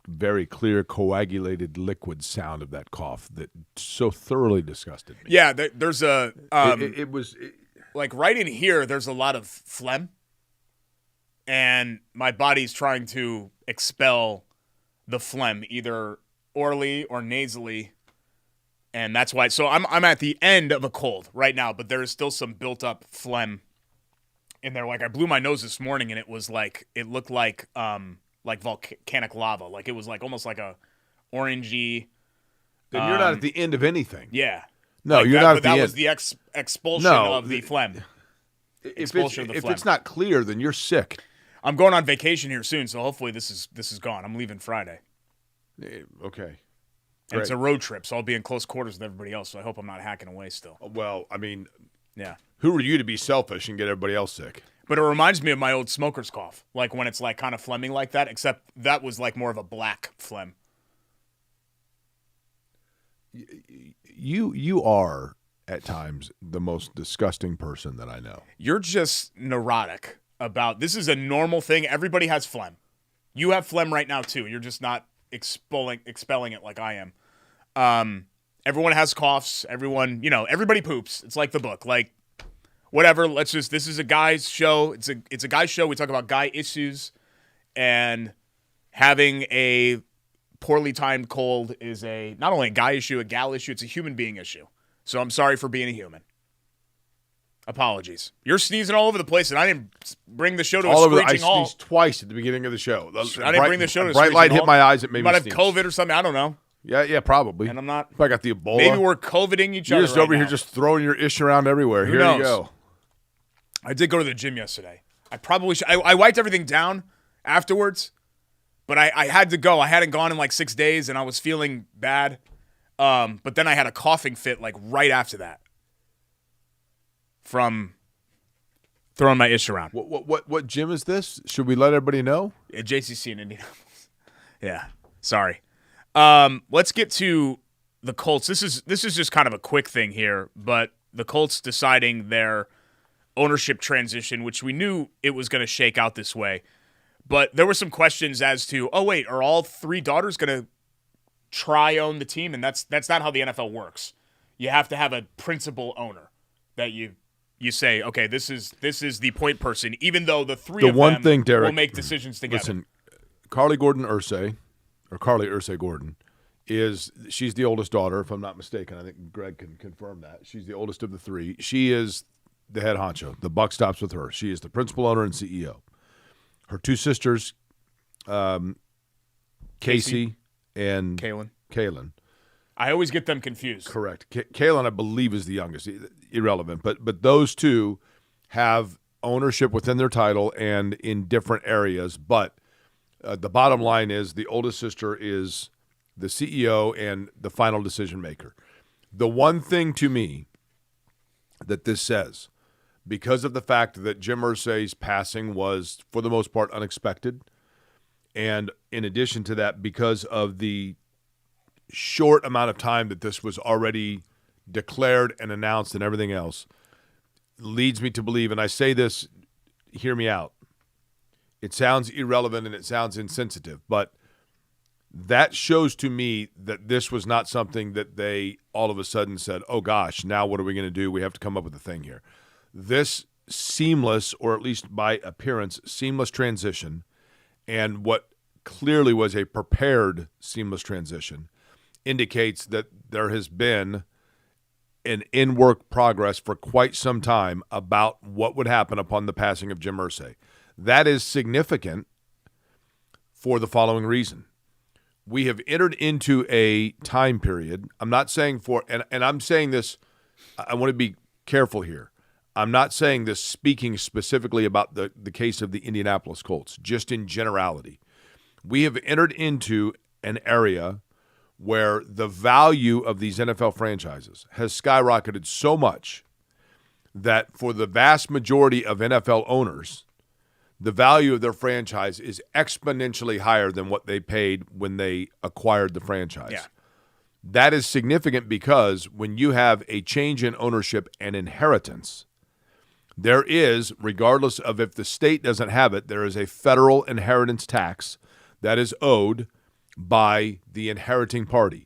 very clear coagulated liquid sound of that cough that so thoroughly disgusted me. Yeah, there's a it was like right in here there's a lot of phlegm, and my body's trying to expel the phlegm either orally or nasally, and that's why. So I'm at the end of a cold right now, but there is still some built up phlegm in there. Like I blew my nose this morning, and it looked like volcanic lava. Like it was like almost like a orangey. Then you're not at the end of anything. Yeah. No, like you're that, not but at the that end. was the expulsion of the phlegm. If it's not clear, then you're sick. I'm going on vacation here soon, so hopefully this is gone. I'm leaving Friday. Okay. And it's a road trip, so I'll be in close quarters with everybody else, so I hope I'm not hacking away still. Well, I mean, yeah. Who are you to be selfish and get everybody else sick? But it reminds me of my old smoker's cough, like when it's like kind of phlegming like that, except that was like more of a black phlegm. You are at times, the most disgusting person that I know. You're just neurotic about this. Is a normal thing. Everybody has phlegm. You have phlegm right now too. You're just not expelling it like I am. Everyone has coughs. Everyone, everybody poops. It's like the book. Like, whatever. This is a guy's show. It's a guy's show. We talk about guy issues, and having a poorly timed cold is not only a guy issue, a gal issue. It's a human being issue. So I'm sorry for being a human. Apologies. You're sneezing all over the place, and I didn't bring the show to a screeching halt. I sneezed twice at the beginning of the show. I didn't bring the show to a bright screeching light halt. hit my eyes. It made me might have sneeze. COVID or something. I don't know. Yeah, probably. And I'm not. If I got the Ebola. Maybe we're COVIDing each other. You're just over here just throwing your ish around everywhere. Who Here knows? you go. I did go to the gym yesterday. I probably should. I wiped everything down afterwards, but I had to go. I hadn't gone in like 6 days, and I was feeling bad. But then I had a coughing fit like right after that from throwing my ish around. What gym is this? Should we let everybody know? At JCC in Indianapolis. Yeah. Sorry. Let's get to the Colts. This is just kind of a quick thing here, but the Colts deciding their ownership transition, which we knew it was going to shake out this way. But there were some questions as to, are all three daughters going to try own the team? And that's not how the NFL works. You have to have a principal owner that you say, okay, this is the point person, even though the three of them Derek, will make decisions together. Listen, Carly Ursay Gordon, she's the oldest daughter, if I'm not mistaken. I think Greg can confirm that. She's the oldest of the three. She is the head honcho. The buck stops with her. She is the principal owner and CEO. Her two sisters, Casey and Kaylin. I always get them confused. Correct. Kaylin, I believe, is the youngest. Irrelevant. But those two have ownership within their title and in different areas. But the bottom line is the oldest sister is the CEO and the final decision maker. The one thing to me that this says, because of the fact that Jim Irsay's passing was, for the most part, unexpected, and in addition to that, because of the short amount of time that this was already declared and announced and everything else, leads me to believe, and I say this, hear me out, it sounds irrelevant and it sounds insensitive, but that shows to me that this was not something that they all of a sudden said, oh gosh, now what are we going to do? We have to come up with a thing here. This seamless, or at least by appearance, seamless transition, and what clearly was a prepared seamless transition, indicates that there has been an in-work progress for quite some time about what would happen upon the passing of Jim Irsay. That is significant for the following reason. We have entered into a time period. I'm not saying and I'm saying this, I want to be careful here. I'm not saying this speaking specifically about the case of the Indianapolis Colts, just in generality. We have entered into an area where the value of these NFL franchises has skyrocketed so much that for the vast majority of NFL owners, the value of their franchise is exponentially higher than what they paid when they acquired the franchise. Yeah. That is significant because when you have a change in ownership and inheritance, there is, regardless of if the state doesn't have it, there is a federal inheritance tax that is owed by the inheriting party.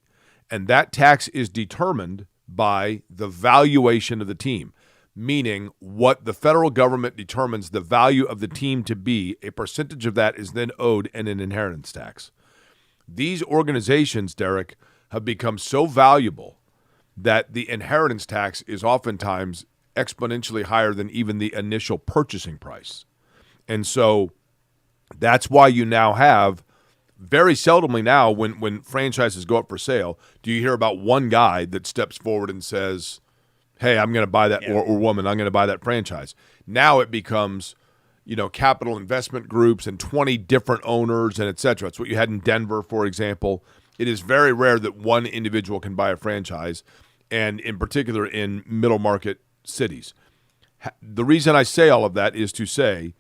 And that tax is determined by the valuation of the team, meaning what the federal government determines the value of the team to be, a percentage of that is then owed in an inheritance tax. These organizations, Derek, have become so valuable that the inheritance tax is oftentimes exponentially higher than even the initial purchasing price. And so that's why you now have, very seldomly now when franchises go up for sale, do you hear about one guy that steps forward and says, hey, I'm going to buy that, or woman, I'm going to buy that franchise. Now it becomes, capital investment groups and 20 different owners and et cetera. It's what you had in Denver, for example. It is very rare that one individual can buy a franchise, and in particular in middle market cities. The reason I say all of that is to say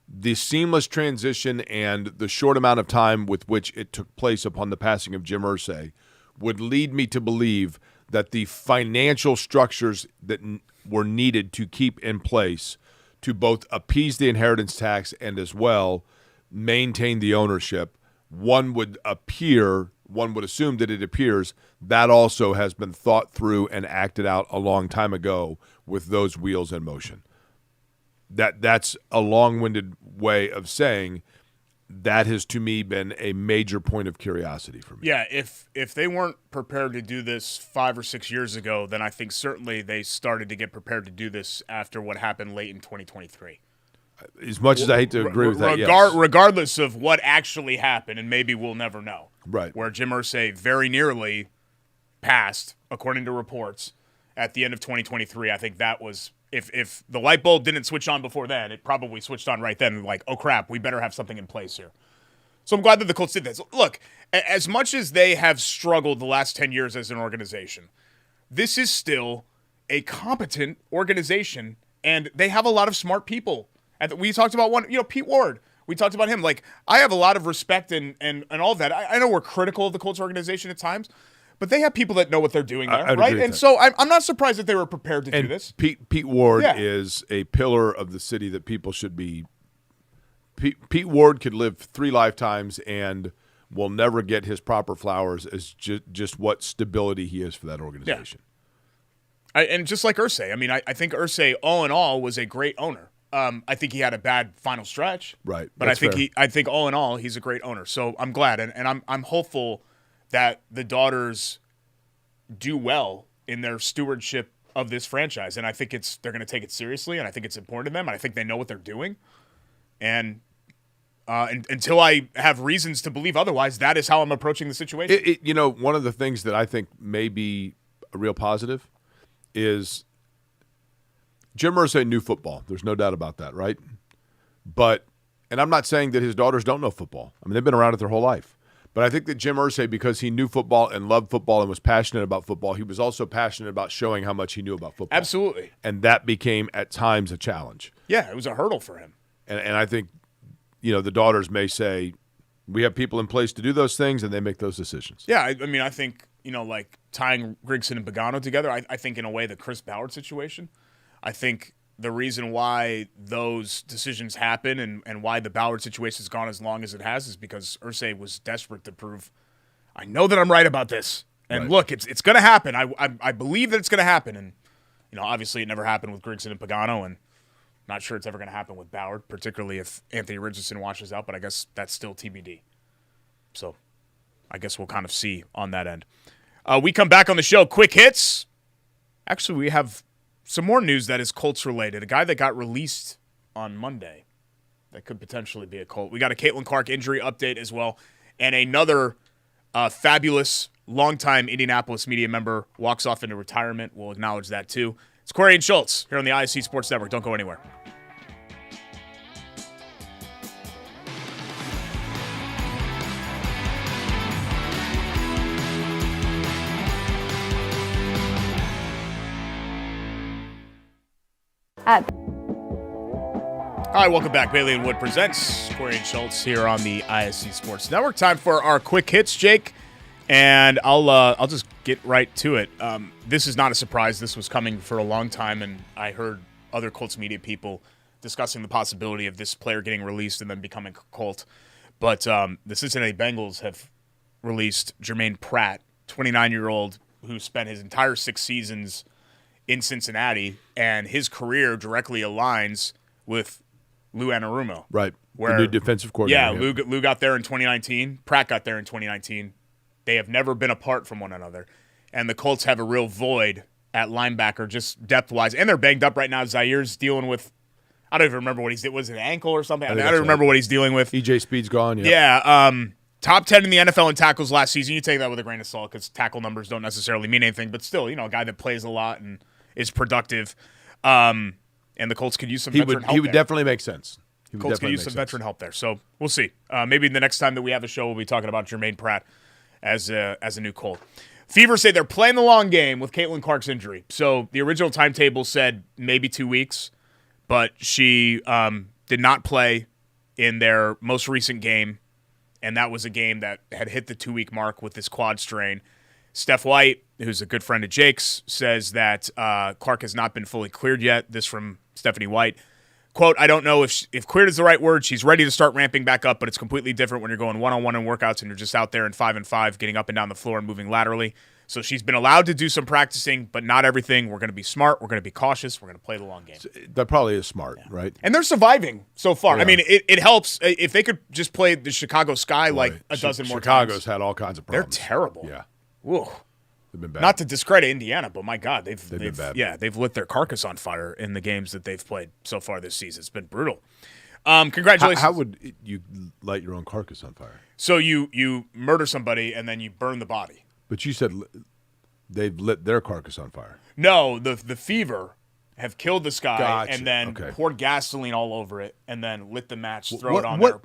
the seamless transition and the short amount of time with which it took place upon the passing of Jim Irsay would lead me to believe that the financial structures that were needed to keep in place to both appease the inheritance tax and as well maintain the ownership, one would assume that it appears that also has been thought through and acted out a long time ago with those wheels in motion. That's a long-winded way of saying that has, to me, been a major point of curiosity for me. Yeah, if they weren't prepared to do this 5 or 6 years ago, then I think certainly they started to get prepared to do this after what happened late in 2023. As much as I hate to agree with that, yes. Regardless of what actually happened, and maybe we'll never know. Right. Where Jim Irsay very nearly passed, according to reports, at the end of 2023. I think that was, if the light bulb didn't switch on before then, it probably switched on right then. Like, oh, crap, we better have something in place here. So I'm glad that the Colts did this. Look, as much as they have struggled the last 10 years as an organization, this is still a competent organization, and they have a lot of smart people. And we talked about one, Pete Ward. We talked about him. Like, I have a lot of respect and all of that. I know we're critical of the Colts organization at times, but they have people that know what they're doing there, right? And so I'm not surprised that they were prepared to do this. Pete Ward is a pillar of the city that people should be. Pete Ward could live 3 lifetimes and will never get his proper flowers as just what stability he is for that organization. Yeah. And just like Irsay, I mean, I think Irsay, all in all, was a great owner. I think he had a bad final stretch, right? But I think all in all, he's a great owner. So I'm glad, and I'm hopeful that the daughters do well in their stewardship of this franchise. And I think they're going to take it seriously, and I think it's important to them, and I think they know what they're doing. And until I have reasons to believe otherwise, that is how I'm approaching the situation. One of the things that I think may be a real positive is Jim Irsay knew football. There's no doubt about that, right? And I'm not saying that his daughters don't know football. I mean, they've been around it their whole life. But I think that Jim Irsay, because he knew football and loved football and was passionate about football, he was also passionate about showing how much he knew about football. Absolutely. And that became, at times, a challenge. Yeah, it was a hurdle for him. And I think, the daughters may say, we have people in place to do those things, and they make those decisions. Yeah, I mean, I think, like tying Grigson and Pagano together, I think in a way the Chris Ballard situation, I think the reason why those decisions happen and why the Ballard situation has gone as long as it has is because Irsay was desperate to prove, I know that I'm right about this. And right. Look, it's going to happen. I believe that it's going to happen. And, obviously it never happened with Grigson and Pagano, and not sure it's ever going to happen with Ballard, particularly if Anthony Richardson washes out, but I guess that's still TBD. So I guess we'll kind of see on that end. We come back on the show, quick hits. Actually, we have some more news that is Colts related. A guy that got released on Monday that could potentially be a Colt. We got a Caitlin Clark injury update as well. And another fabulous longtime Indianapolis media member walks off into retirement. We'll acknowledge that too. It's Corey and Schultz here on the ISC Sports Network. Don't go anywhere. All right, welcome back. Bailey and Wood presents Corey and Schultz here on the ISC Sports Network. Time for our quick hits, Jake, and I'll just get right to it. This is not a surprise. This was coming for a long time, and I heard other Colts media people discussing the possibility of this player getting released and then becoming a Colt. But the Cincinnati Bengals have released Jermaine Pratt, 29-year-old who spent his entire 6 seasons in Cincinnati, and his career directly aligns with Lou Anarumo. Right. The new defensive coordinator. Yeah, Lou got there in 2019. Pratt got there in 2019. They have never been apart from one another. And the Colts have a real void at linebacker, just depth-wise. And they're banged up right now. Zaire's dealing with, I don't even remember what he's doing. Was it an ankle or something? I don't remember what he's dealing with. EJ Speed's gone. Yeah. Top 10 in the NFL in tackles last season. You take that with a grain of salt because tackle numbers don't necessarily mean anything. But still, a guy that plays a lot and is productive. And the Colts could use some veteran help. He would definitely make sense. Colts could use some veteran help there. So we'll see. Maybe the next time that we have a show, we'll be talking about Jermaine Pratt as a new Colt. Fever say they're playing the long game with Caitlin Clark's injury. So the original timetable said maybe 2 weeks, but she did not play in their most recent game, and that was a game that had hit the 2-week mark with this quad strain. Steph White, who's a good friend of Jake's, says that Clark has not been fully cleared yet. This from Stephanie White. Quote, I don't know if cleared is the right word. She's ready to start ramping back up, but it's completely different when you're going one-on-one in workouts and you're just out there in 5-and-5, getting up and down the floor and moving laterally. So she's been allowed to do some practicing, but not everything. We're going to be smart. We're going to be cautious. We're going to play the long game. That probably is smart, right? And they're surviving so far. Yeah. I mean, it helps. If they could just play the Chicago Sky like a dozen more times. Chicago's had all kinds of problems. They're terrible. Yeah. Whoa. They've been bad. Not to discredit Indiana, but my God, they've been bad. Yeah, they've lit their carcass on fire in the games that they've played so far this season. It's been brutal. Congratulations. How would you light your own carcass on fire? So you murder somebody and then you burn the body. But you said they've lit their carcass on fire. No, the fever have killed this guy Gotcha. and then Okay. poured gasoline all over it and then lit the match, throw it on there.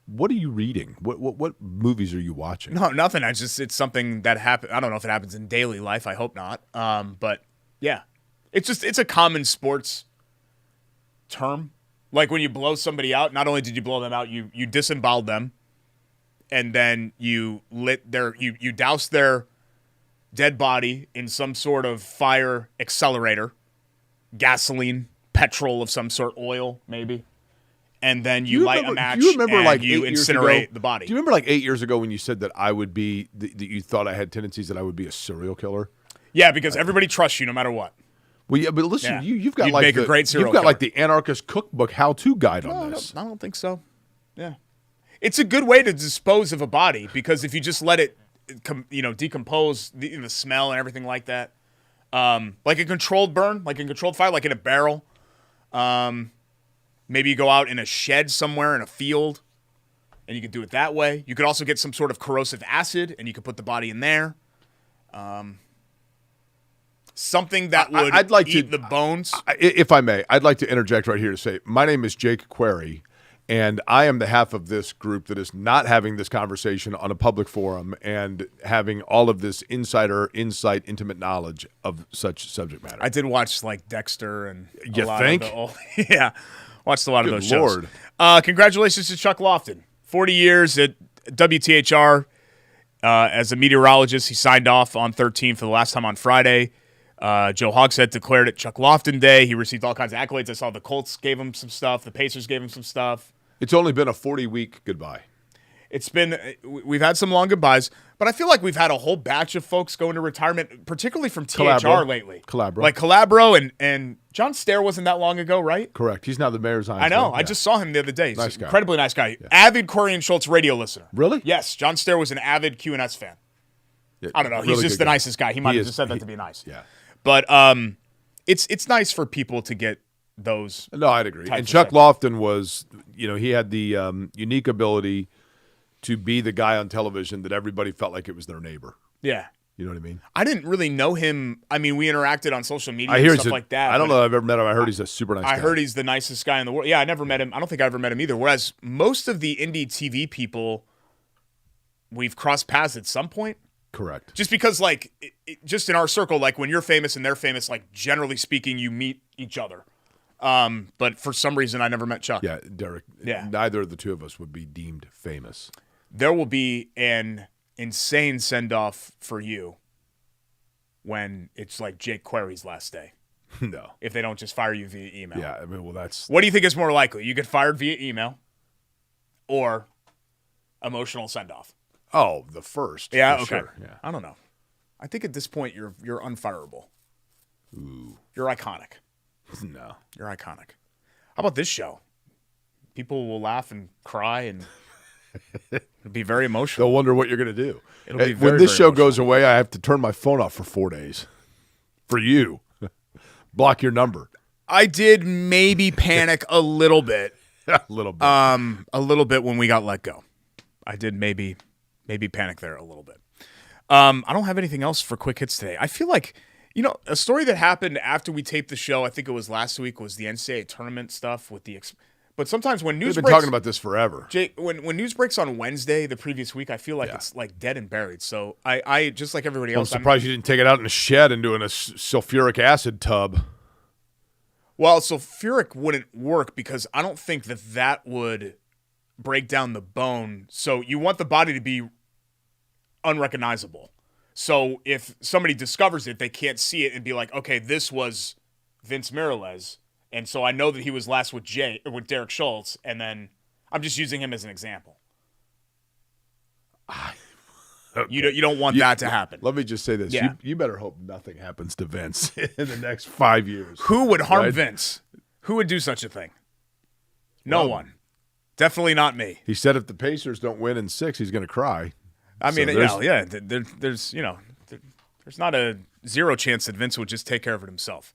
What are you reading? What movies are you watching? No, nothing. It's something that happens. I don't know if it happens in daily life. I hope not. But yeah, it's a common sports term. Like when you blow somebody out, not only did you blow them out, you disemboweled them, and then you you doused their dead body in some sort of fire accelerator, gasoline, petrol of some sort, oil maybe, and then you light a match. Do you remember and like you 8 years incinerate ago, the body? Do you remember like 8 years ago when you said that I would be that you thought I had tendencies that I would be a serial killer? Yeah, because everybody trusts you no matter what. Well, yeah, but listen, Yeah. you've got You'd like make a great serial you've got killer. like the anarchist cookbook how-to guide on this. I don't think so. Yeah, it's a good way to dispose of a body because if you just let it, decompose, the smell and everything like that, like a controlled burn, like a controlled fire, like in a barrel. Maybe you go out in a shed somewhere in a field, and you could do it that way. You could also get some sort of corrosive acid, and you could put the body in there. Something that would I'd like eat to- the bones. If I may, I'd like to interject right here to say my name is Jake Query, and I am the half of this group that is not having this conversation on a public forum and having all of this insight, intimate knowledge of such subject matter. I did watch like Dexter and You a lot think? of the yeah, watched a lot of Good those Lord. shows. Congratulations to Chuck Lofton, 40 years at WTHR as a meteorologist. He signed off on 13 for the last time on Friday. Joe Hogshead declared it Chuck Lofton Day. He received all kinds of accolades. I saw the Colts gave him some stuff. The Pacers gave him some stuff. It's only been a 40-week goodbye. We've had some long goodbyes, but I feel like we've had a whole batch of folks go into retirement, particularly from THR Calabro. lately. Calabro. Like Calabro and John Stair wasn't that long ago, right? Correct. He's now the mayor's I know. Zionsville. I Yeah. just saw him the other day. He's Nice an guy. incredibly nice guy. Avid Corey and Schultz radio listener. Really? Yes. John Stair was an avid QNS fan. Yeah, I don't know. He's really just good the guy. nicest guy. He might have is- just said that he- to be nice. Yeah. But it's nice for people to get those. No, I'd agree. types And of Chuck stuff. Lofton was, he had the unique ability to be the guy on television that everybody felt like it was their neighbor. Yeah. You know what I mean? I didn't really know him. I mean, we interacted on social media I and hear stuff he's like that. I don't but know if I've ever met him. I heard he's a super nice guy. I heard he's the nicest guy in the world. Yeah, I never met him. I don't think I ever met him either. Whereas most of the indie TV people, we've crossed paths at some point. Correct. Just because, like, just in our circle, like when you're famous and they're famous, like generally speaking, you meet each other. But for some reason, I never met Chuck. Yeah, Derek. Yeah. Neither of the two of us would be deemed famous. There will be an insane send-off for you when it's like Jake Query's last day. No. If they don't just fire you via email. Yeah, I mean, well, that's What do you think is more likely? You get fired via email or emotional send-off? the first. Yeah, for okay. Sure. Yeah. I don't know. I think at this point you're unfireable. Ooh. You're iconic. No. You're iconic. How about this show? People will laugh and cry and it'll be very emotional. They'll wonder what you're going to do. It'll be When very, this very show emotional. goes away, I have to turn my phone off for 4 days. For you. Block your number. I did maybe panic a little bit. A little bit. A little bit when we got let go. I did maybe panic there a little bit. I don't have anything else for quick hits today. I feel like, a story that happened after we taped the show, I think it was last week, was the NCAA tournament stuff with the but sometimes when We've news been breaks, talking about this forever. Jake, when news breaks on Wednesday the previous week, I feel like Yeah. it's like dead and buried. So I just like everybody I'm else. surprised you didn't take it out in a shed and do in a sulfuric acid tub. Well, sulfuric wouldn't work because I don't think that would break down the bone. So you want the body to be unrecognizable. So if somebody discovers it, they can't see it and be like, okay, this was Vince Miralez. And so I know that he was last with Derek Schultz, and then I'm just using him as an example. Okay. You don't want that to happen. Let me just say this. Yeah. You better hope nothing happens to Vince in the next 5 years. Who would harm right? Vince? Who would do such a thing? No one. Definitely not me. He said if the Pacers don't win in 6, he's going to cry. I mean, So there's not a zero chance that Vince would just take care of it himself.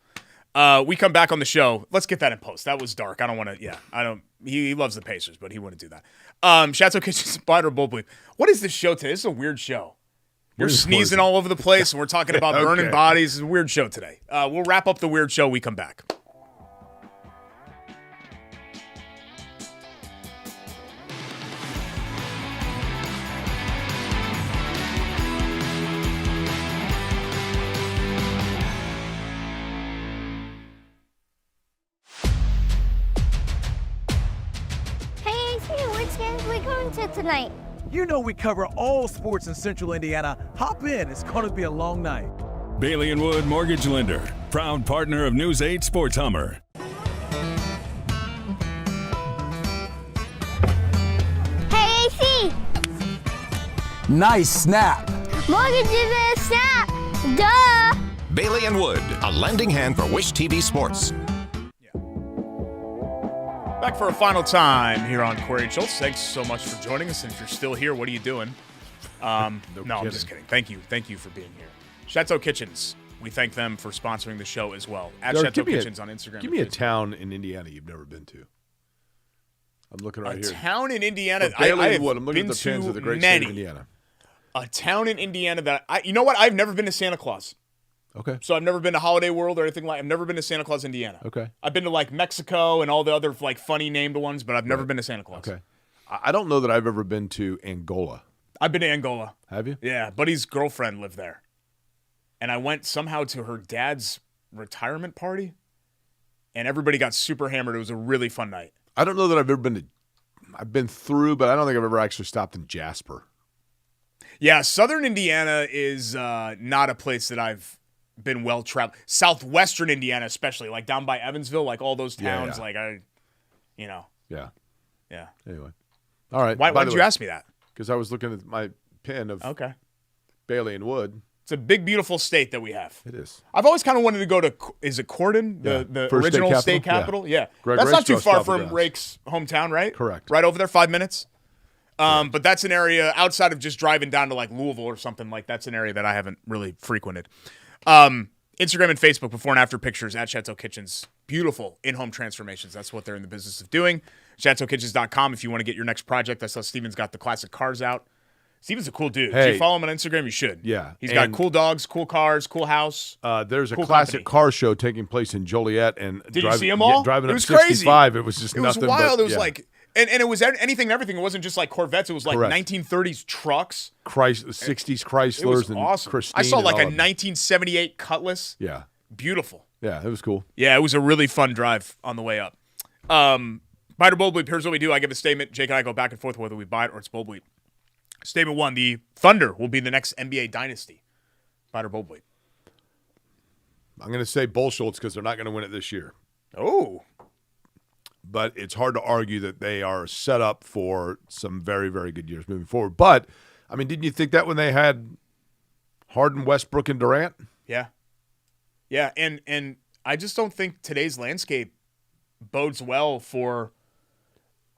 We come back on the show. Let's get that in post. That was dark. I don't want to. Yeah, I don't. He loves the Pacers, but he wouldn't do that. Chateau Kitchen Spider Bull Bleep. What is this show today? This is a weird show. We're sneezing all over the place, and we're talking about burning bodies. It's a weird show today. We'll wrap up the weird show. We come back. Hey, AC, which games are we going to tonight? You know we cover all sports in Central Indiana. Hop in. It's going to be a long night. Bailey and Wood Mortgage Lender, proud partner of News 8 Sports Hummer. Hey, AC, Nice snap. mortgage is a snap. Duh. Bailey and Wood, a lending hand for Wish TV Sports. Back for a final time here on Corey and Schultz. Thanks so much for joining us. And if you're still here, what are you doing? No, I'm just kidding. Thank you for being here. Chateau Kitchens. We thank them for sponsoring the show as well. At Derek, Chateau give me Kitchens on Instagram. Give me a town in Indiana you've never been to. I'm looking right here. A town in Indiana. Bailey I and have Wood. I'm looking been at the pins to of the great many. state of Indiana. A town in Indiana that you know what? I've never been to Santa Claus. Okay. So I've never been to Holiday World or anything like. I've never been to Santa Claus, Indiana. Okay. I've been to like Mexico and all the other like funny named ones, but I've never been to Santa Claus. Okay. I don't know that I've ever been to Angola. I've been to Angola. Have you? Yeah, buddy's girlfriend lived there. And I went somehow to her dad's retirement party, and everybody got super hammered. It was a really fun night. I don't know that I've ever been to. I've been through, but I don't think I've ever actually stopped in Jasper. Yeah, southern Indiana is not a place that I've been well traveled. Southwestern Indiana, especially, like down by Evansville, like all those towns, Yeah. Yeah. Anyway. All right. Why did you ask me that? Because I was looking at my pin of Okay. Bailey and Wood. It's a big, beautiful state that we have. It is. I've always kind of wanted to go to, is it Corden, the First original state state capital? Yeah. Greg That's not too Rake's far house from down. Rake's hometown, right? Correct. Right over there, 5 minutes. But that's an area outside of just driving down to like Louisville or something, like that's an area that I haven't really frequented. Instagram and Facebook before and after pictures at Chateau Kitchens. Beautiful in-home transformations. That's what they're in the business of doing. ChateauKitchens.com if you want to get your next project. I saw Steven's got the classic cars out. Steven's a cool dude. Hey. Do you follow him on Instagram? You should. Yeah. He's got And- cool dogs, cool cars, cool house. There's a Cool classic company. car show taking place in Joliet, and Did you see them all? driving It up was crazy. 65. It was just It was nothing. wild. But, It was like, and it was anything and everything. It wasn't just like Corvettes. It was like Correct. 1930s trucks. 60s Chryslers It was and awesome. Christine. I saw and like all a of them. 1978 Cutlass. Yeah. Beautiful. Yeah, it was cool. Yeah, it was a really fun drive on the way up. Buy it or Bold Bleep, here's what we do. I give a statement. Jake and I go back and forth whether we buy it or it's Bold Bleep. Statement 1, the Thunder will be the next NBA dynasty. Buy it or Bold Bleep. I'm going to say Bull Schultz because they're not going to win it this year. Oh. But it's hard to argue that they are set up for some very, very good years moving forward. But, I mean, didn't you think that when they had Harden, Westbrook, and Durant? Yeah. Yeah, and I just don't think today's landscape bodes well for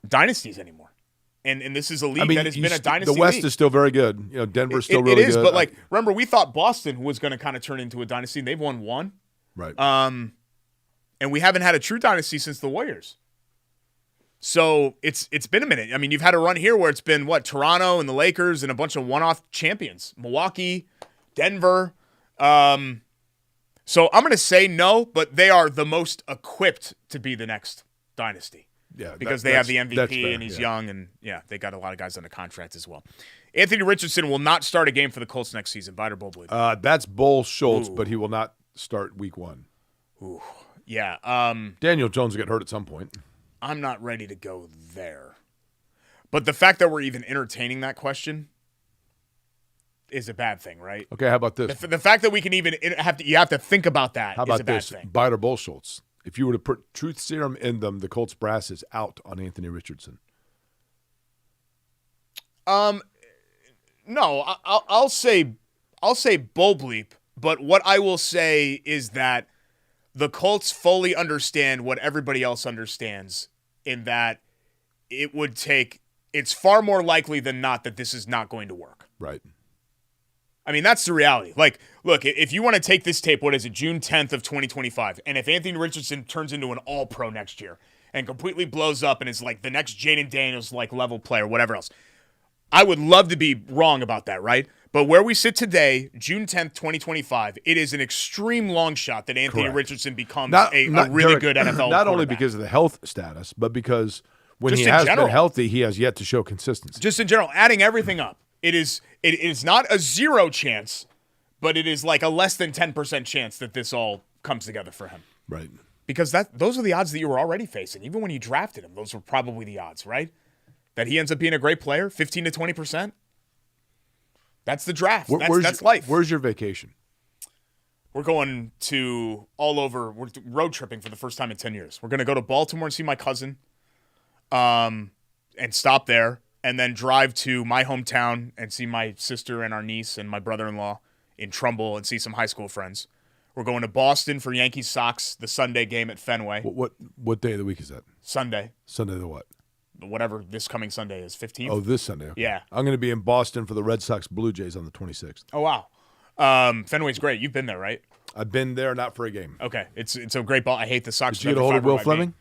dynasties anymore. And this is a league that has been a dynasty The West league. is still very good. You know, Denver's still really good. It is, but like, remember, we thought Boston was going to kind of turn into a dynasty, and they've won one. Right. And we haven't had a true dynasty since the Warriors. So it's been a minute. I mean, you've had a run here where it's been, Toronto and the Lakers and a bunch of one-off champions. Milwaukee, Denver. So I'm going to say no, but they are the most equipped to be the next dynasty. Yeah, Because they have the that's MVP fair, and he's yeah. young, and they got a lot of guys under contract as well. Anthony Richardson will not start a game for the Colts next season. Buy it or Bull Bleep. That's Bull Schultz, Ooh. but he will not start week 1. Yeah. Daniel Jones will get hurt at some point. I'm not ready to go there. But the fact that we're even entertaining that question is a bad thing, right? Okay, how about this? The fact that we can even you have to think about that How is about a bad this? thing. Bite or bull, Schultz. If you were to put truth serum in them, the Colts brass is out on Anthony Richardson. No, I'll say bull bleep, but what I will say is that the Colts fully understand what everybody else understands, in that it's far more likely than not that this is not going to work. Right. I mean, that's the reality. Like, look, if you want to take this tape, what is it, June 10th of 2025, and if Anthony Richardson turns into an all-pro next year and completely blows up and is like the next Jaden Daniels like level player, whatever else, I would love to be wrong about that, right? But where we sit today, June 10th, 2025, it is an extreme long shot that Anthony Correct. Richardson becomes Not a Derek, really good NFL Not only quarterback. because of the health status, but because when Just he in has general. been healthy, he has yet to show consistency. Just in general, adding everything up, it is not a 0 chance, but it is like a less than 10% chance that this all comes together for him. Right. Because those are the odds that you were already facing. Even when you drafted him, those were probably the odds, right? That he ends up being a great player, 15 to 20%. That's the draft. That's life. Where's your vacation? We're going to all over. We're road tripping for the first time in 10 years. We're going to go to Baltimore and see my cousin, and stop there, and then drive to my hometown and see my sister and our niece and my brother-in-law in Trumbull and see some high school friends. We're going to Boston for Yankees Sox, the Sunday game at Fenway. What day of the week is that? Sunday. Sunday the what? Whatever this coming Sunday is, 15th. Oh, this Sunday. Okay. Yeah. I'm going to be in Boston for the Red Sox Blue Jays on the 26th. Oh, wow. Fenway's great. You've been there, right? I've been there, not for a game. Okay. It's a great ball. I hate the Sox. Did you get a hold of Will Fleming?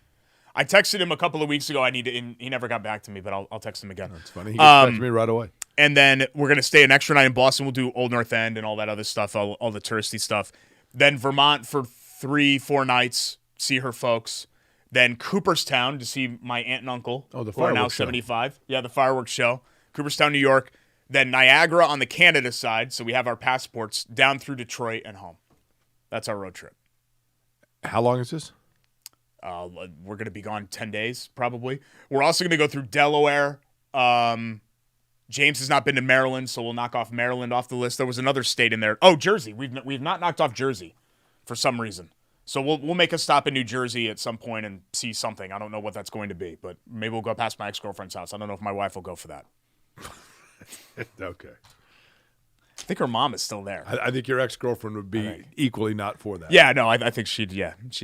I texted him a couple of weeks ago. He never got back to me, but I'll text him again. That's funny. He gets back to me right away. And then we're going to stay an extra night in Boston. We'll do Old North End and all that other stuff, all the touristy stuff. Then Vermont for 3-4 nights, see her folks. Then Cooperstown to see my aunt and uncle, the who are now fireworks show. 75. Yeah, the fireworks show. Cooperstown, New York. Then Niagara on the Canada side, so we have our passports, down through Detroit and home. That's our road trip. How long is this? We're going to be gone 10 days, probably. We're also going to go through Delaware. James has not been to Maryland, so we'll knock off Maryland off the list. There was another state in there. Oh, Jersey. We've not knocked off Jersey for some reason. So we'll make a stop in New Jersey at some point and see something. I don't know what that's going to be, but maybe we'll go past my ex-girlfriend's house. I don't know if my wife will go for that. Okay. I think her mom is still there. I think your ex-girlfriend would be equally not for that. Yeah, no, I think she'd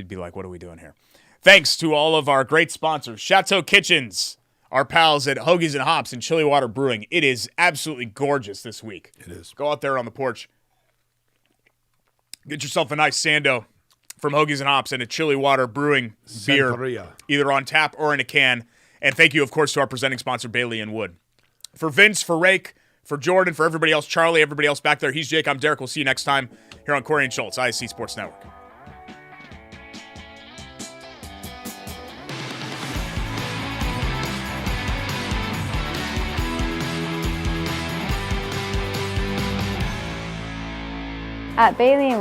be like, what are we doing here? Thanks to all of our great sponsors, Chateau Kitchens, our pals at Hoagies and Hops and Chili Water Brewing. It is absolutely gorgeous this week. It is. Go out there on the porch. Get yourself a nice Sando from Hoagies and Hops and a Chili Water Brewing beer, Santeria. either on tap or in a can. And thank you, of course, to our presenting sponsor, Bailey & Wood. For Vince, for Rake, for Jordan, for everybody else, Charlie, everybody else back there, he's Jake, I'm Derek. We'll see you next time here on Corey and Schultz, ISC Sports Network. At Bailey & Wood,